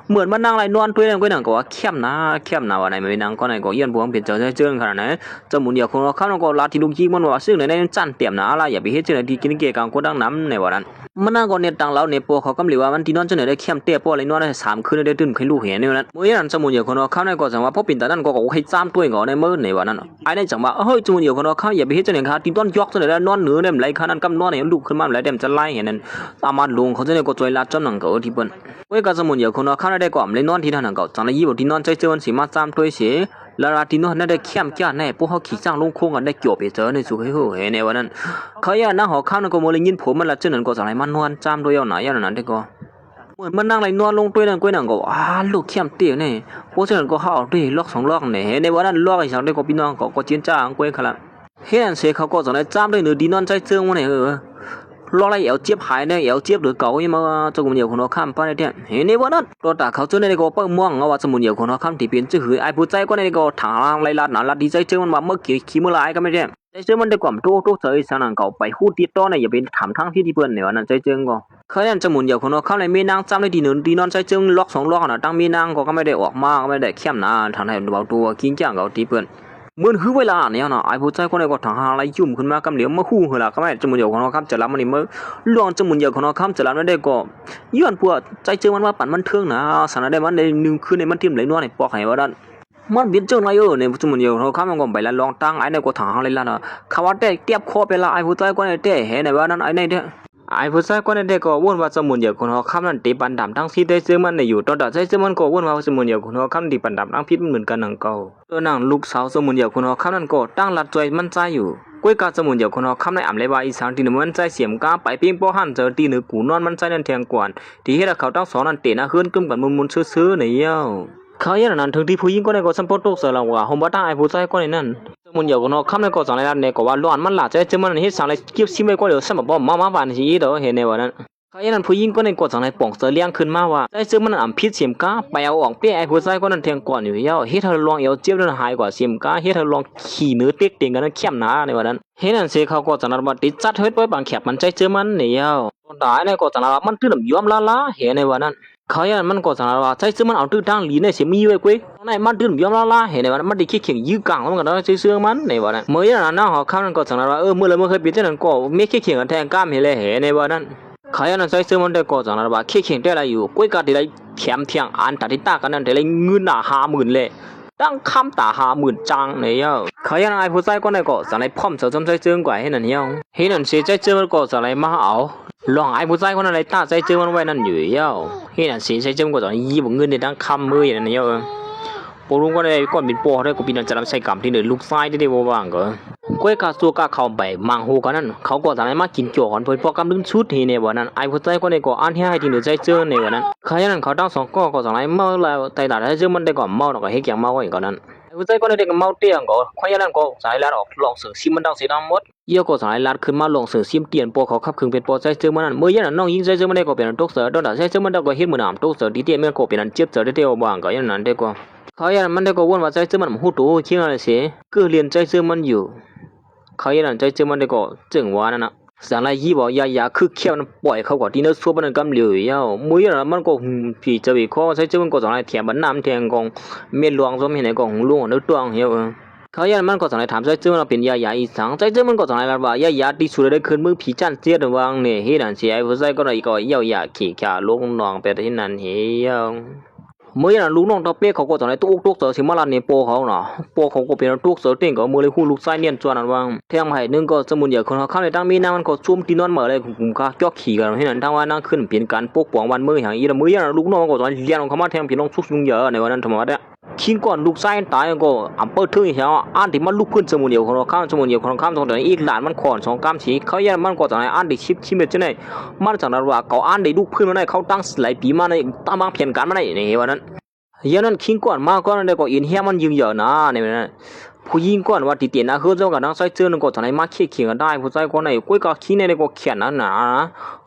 เหมือนมันนั่งไรนอนตัวนั่นก็นั่งก็ว่าเข้มนะวันไหนไม่นั่งก็ไหนก็เยี่ยนพวงเป็นเจอขนาดไหนจะหมุนเดียวคนเราข้ามก็ลาที่ลูกยิงมันว่าซึ่งในจันเตี่ยมนะอะไรอย่าไปเฮ็ดเจอที่กินเกี่ยกังก็ดังน้ำในวันนั้นมันนั่งก็เนี่ยตังเราเนี่ยโปเขากำลังว่ามันที่นอนเจอได้เข้มเตี้ยโปอะไรนอนได้3 คืนได้ตื่นใครลูกเห็นเนี่ยนั้นเมื่อนั้นจะหมุนเดียวคนเราข้ามก็จังว่าพอปิ่นแต่นั้นก็ให้จ้ามตัวก่อนในเมื่อในวันนั้นไอ้นั่นจังว่าเฮ้ยจะหมุนเดียวคนเราข้ามอย่าไปเฮ็ดเจอเนี่ยครับที่ต้นยกเจอได้นอนเนื้อเนี่ยไรขนาดกำนอนเนี่ยลุกขึ้นมาไรเต็มจะไล่เห็นนั่นตามมาลงเขาจะเนี่ยก็จอยลาจำหนังเก่าที่เปิ้ลเว้ยก็จะหมุนเดียวคนเราข้ามได้ก็เลยนอนที่นั่นหนังเก่าจังเลยยี่บที่นอนใจเจอมันสีมาจ้ามตัวเสียแล้วราที่นอนนั่นได้เข้มแก่แน่พวกเขาขี่จ้างลงโค้งกันได้เกี่ยวไปเจอในสุขให้หูเห็นในวันนั้นเขาอย่างนั่งหอข้ามนั่นก็โมเลยยินผมมันละเจอนั่นก็จังไรมันนอนจ้ามตัวอย่างไหนอย่างนั้นได้ก็ เหมือนมันนั่งไหลนอนลงด้วยนั่นก้อยหนังก็ลูกเข้มเตี้ยเนี่ยเพราะฉะนั้นก็เข้าด้วยล็อก2 ล็อกเนี่ยในวันนั้นล็อกอีก2ได้ก็พี่น้องก็เจียนจ้างก้อยขนาดเฮ็ดอันเสียเขาก็จะได้จ้ามด้วยเนื้อดีนอนใจเจิงวันไหนล็อกไรเอวเจี๊ยบหายเนี่ยเอวเจี๊ยบหรือเก่ายังมาจมูกเหนียวของเราข้ามไปเนี่ยเห็นในวันนั้นตัวตาเขาเจอในก็เปิ้งม่วงเอาว่าจมูกเหนียวของเราข้ามที่เปลี่ยนชื่อหือไอ้ผู้ใจก็ในก็ถางไรลาดหนาลาดดีใจเจิงมันว่าเมื่อกี้ขี้เมื่อไรก็ไม่ได้ใจเจิงมันได้ความโตเสยสนั่นเก่าไปหู้ติดต่อเนี่ยอย่าไปถามทั้งที่เปิ้นเนี่ยวันนั้นใจเจิงก็เคยนั่นจมูกเหนียวของเราข้ามในมีนางจ้ำในดีเนื้อดีนอนใจเจิงล็อก2 ล็อกน่ะตั้งมีนางก็ไม่ได้ออกมาก็ไม่ได้เข้มนะทางไหนเบาตัวกิ้งจ้างเก่าที่เปิ้นเหมือนคือเวลาเนี่ยนะไอ้ผู้ใจคนไหนก็ทางหาอะไรยุ่มขึ้นมากำเหลียวมาหู้เหรอก็ไม่จมูกเหนียวของเราข้ามจะรับมันนี่เมื่อลองจมูกเหนียวของเราข้ามจะรับไม่ได้ก็ย้อนพวกใจเจอมันว่าปั่นมันเทิงนะสารได้มันในนึงคือในมันทิ่มไหลนวลในปอกให้ว่าดันมันเบียนเจ้าไรในจมูกเหนียวของเราข้ามมันก็ไปละลองตั้งไอ้ในก็ทางหาอะไรละนะเขาว่าได้เก็บคอไปละไอ้ผู้ใจคนไหนได้เห็นในว่านั้นไอ้ในเด้ไอ้ผู้ชายคนนั้นก็วนว่าจมูกเหนียวของเราข้ามนั้นตีปันดำทั้งที่ได้เจอมันในอยู่ตอนแต่ใจเจอมันก็วนว่าจมูกเหนียวของเราข้ามตีปันดำทั้งพิษเหมือนกันนั่งเก่าตัวนางลูกสาวจมูกเหนียวของเราข้ามนั้นก็ตั้งหลักใจมันใจอยู่ก้อยกาจมูกเหนียวของเราข้ามในอ่ำเลยว่าอีสานที่หนึ่งมันใจเสียมก้าไปเพียงป้อหันเจอตีหนึ่งกูนอนมันใจนั่นแทงกวนที่เฮ็ดเขาตั้ง2นั่นเตะนะเฮือนกึ่มกันมุนซื่อๆในเย้าเขาอย่างนั้นถึงที่ผู้หญิงก็ได้ก็สัมปตกเสือเราว่าผมบ่ตั้งไอ้ผู้ชายคนนั้นจมูกเหนียวของเราข้ามในก็จังไรนั่นเนี่ยก็ว่าร้อนมันหลาใจเจอมันเฮ็ดสั่งเลยเก็บซิไม่ก็เดี๋ยวสมบ่มาบานสิเด้อเห็นในว่านั้นเขาอย่างนั้นผู้หญิงก็ในกดสั่งในป่องเสือเลี้ยงขึ้นมาว่าใจเจอมันอ่ำพิษเสียมก้าไปเอาออกเปี้ยไอ้ผู้ชายคนนั้นแทงก่อนอยู่เย้าเฮ็ดเธอลองเอวเจ็บนั้นหายกว่าเสียมก้าเฮ็ดเธอลองขี่เนื้อเต็กเต็งกันนั้นเข้มหนาในว่านั้นเฮ็ดนั่นสิเขาก็จังนั้นว่าติดจัดเฮ็ดไว้บางแคบมันใจเจอมันเนี่ยเย้าตอนตายในก็จังนั้นว่ามันตื้นยอมละเห็นในว่านั้นเขาอย่างนั้นมันก็จังนั้นว่าใจเจอมันเอาตื้อทางลีในเสียมีไว้กุ้ยในมันตื้นยอมละเห็นในว่านั้นมันได้ขี้เข่งยื้อกลางมันก็ได้เชื่อมันในว่านั้นเมื่ออย่างนั้นเขาข้ามนั้นก็จังนั้นว่าเมื่อเคยเป็นจังนั้นก็มีขี้เข่งกันแทงกล้ามเห็นเลยเห็นในว่านั้นเขาอย่างนั้นใจเจอมันได้ก็จังนั้นว่าขี้เข่งได้อะไรอยู่กุ้ยก็ได้แถมเที่ยงอันตัดที่ตากันนั้นได้เงิน50,000เลยตั้งคำตา50,000จังเนี่ยเขาอย่างนั้นไอ้ผู้ชายคนนั้นก็จังไรพร้อมจะจำใจเจอกว่าให้นั่นเนี่ยให้นั่นเสียใจเจอมันก็จังไรมาเอาลองไอ้ผู้ชายคนนั้นไรตาใจเจอมันไว้นั่นอยู่เย้าให้นั่นเสียใจเจอมันก็จังยีบเงินในตั้งคำมืออย่างนั้นเนี่ยปรุงก็ได้ก่อนเป็นปอได้ก็เป็นจะรับใช้กรรมที่หนึ่งลูกชายได้ว่างก็ก้อยกาสัวกาเข้าไปมังหูกันนั้นเขาก็จังไรมากินจ่อกันเพื่อพอกำลึงชุดที่ในวันนั้นไอ้ผู้ชายคนนี้ก็อันให้ที่หนึ่งใจเจอในวันนั้นเขาอย่างนั้นเขาตั้ง2ก็จังไรเมาแล้วแต่ด่าใจเจอมันได้ก่อนเมาแล้วก็เฮ็ดอย่างเมาอีกก่อนนั้นผู้ชายคนนี้ก็เมาเตี้ยงก็เขาอย่างนั้นก็สายลาดออกลองเสือซิมมันดังเสียดังหมดเยี่ยวก็สายลาดขึ้นมาลองเสือซิมเตียนปอเขาขับคึงเป็นปอใจเจอมันนั้นเมื่ออย่างนั้นน้องยิงใจเจอมันได้ก็เป็นตกเสือตอนด่าใจเจอมันได้ก็เฮ็ดมือหนามตกเสือดีเตี้ยมันก็เป็นอันเจ็บเสือได้เตี้ยว่างก็อย่างนั้นได้ก็เขาอย่างนั้นมันได้ก็วนว่าใจเจอมันหูตู้คิดอะไรเสียก็เรียนใจเจอมันอยู่เขาอย่างนั้นใจเจอมันได้ก็จึงว่านั่นนะสังไรยี่บอกยาคือเขี้ยวมันปล่อยเขาก่อนที่เนื้อซัวมันกำเหลียวเย้ามืออย่างนั้นมันก็ผีจะวิเคราะห์ใจเจอมันก็สังไรเถียมบันน้ำแทงกองเมียหลวงสมเห็นในกองหลวงเนื้อตัวเหี้ยเขาอย่างนั้นมันก็สังไรถามใจเจอมันเป็นยาอีสังใจเจอมันก็สังไรว่ายาที่สุดได้คืนมือผีจันเจี๊ยดวางเนี่ยเฮ็ดอันเสียไอ้ผู้ชายก็เลยก็เย้ายาขี้ขาลงนองไปที่นั่นเหี้ยเมื่ออย่างลูกน้องตะเปียเขาก็จังไรตุกเสือสิมาลันเนี่ยโปเขาเนาะโปเขาก็เป็นตุกเสือเต็งก็มือเลยคู่ลูกชายเนี่ยจวนนั้นว่างแทงไผ่นึงก็สมุนใหญ่คนเขาข้ามในตั้งมีน้ำมันก็ชุ่มที่นอนเหมือเลยกุ่มกาจ้อขี่กันให้นั่นทั้งว่านั่งขึ้นเปลี่ยนการปกป้องวันมืออย่างอีละมืออย่างลูกน้องก็จังเลี้ยงเขามาแทงพี่น้องสุกยุงเยอะในวันนั้นธรรมดาคิงก่อนลูกชายตายก็อำเภอถึงเหี่ยวอันที่มันลุกขึ้นสมุนเดียวของเราข้ามสมุนเดียวของเราข้ามตรงนั้นอีกหลานมันขอน2 กำสีเขาอย่างมันก็จังไรอันที่ชิมเม็ดจังไรมันจังนั้นว่าเขาอันได้ลุกขึ้นมาได้เขาตั้งหลายปีมาในตั้งบางเพียนการมาได้ในวันนั้นอย่างนั้นคิงก่อนมาก่อนได้ก็อินเฮียมันยืงเยอะนะในวันนั้นผู้หญิงก่อนว่าติเตียนนะคือเจ้ากับนางใส่เจอนั่นก็จังไรมาเขี่ยกันได้ผู้ชายคนไหนกุ้ยก็ขี้ในก็เขียนนั่นนะ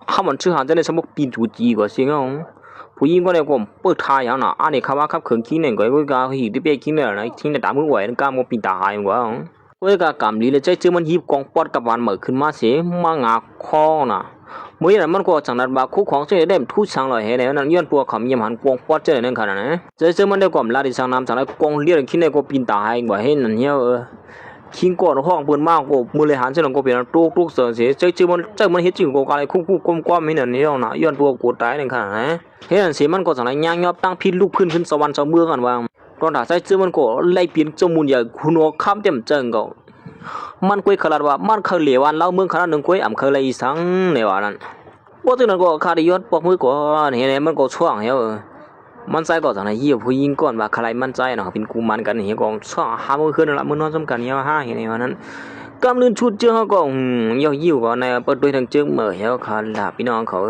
ข้ามันชื่อหาจะในสมบุกปีนจูจีกว่าเสียงผู้หญิงก็ได้ก็เปิดทายอย่างน่ะอันนี้เขาว่าขับเขินขี้เนี่ยก็ก็หิวที่เปียขี้เนี่ยนะขี้เนี่ยตามมือไหวนั่นก็มันปีนตาหายกว่ากุ้ยก็กำลีเลยใจเจอมันยิบกองปอดกับวันเหมือขึ้นมาเสียมางาคอน่ะเมื่อนั้นมันก็จังนั้นว่าคู่ของเจ้าได้ทุช่างเลยเห็นแล้วนั่นย้อนปัวขำยำหันกองปอดเจ้านั่นขนาดนั้นเจอมันได้ก่อมลาดิสังน้ำจังนั้นกองเลี้ยงขี้เนี่ยก็ปีนตาหายกว่าเห็นนั่นเหี้ยคิงก่อนห้องเปิ้นมากก็มือเลยหันเสนก็เป็นตุกเสือเสียใจมันเฮ็ดจริงก็อะไรคุ้มๆก้มๆให้นั่นนี่เนาะย้อนปัวกูตายนั่นขนาดนั้นเฮ็ดนั่นสิมันก็จังนั้นย่างยอบตั้งพิษลูกขึ้นสวรรค์เจ้าเมืองกันว่าตอนถ้าใจเจอมันก็ไล่เปลี่ยนจมูกใหญ่คุณว่าค้ำเต็มเจิงก็มันกุ้ยขนาดว่ามันเคยเหลียวันเล่าเมืองขนาดนึงกุ้ยอ่ำเคยเลยสังในว่านั้นบ่ถึงนั้นก็คาดิยอดปอกมือก่อนเห็นมันก็ช่วงเหี้ยมันใจก็จังได๋ยี่ผู้หญิงก่อนว่าใครมันใจเนาะเป็นกูมันกันเหี้ยก็ช่วงหามื้อคืนละมื้อนอนซ้ำกันเหี้ยหาเห็นในว่านั้นกำลืนชุดเจ้าก็เหี่ยวๆก็ในเปิดด้วยทางเจิงเหม่อเหี้ยค่ะล่ะพี่น้องเขา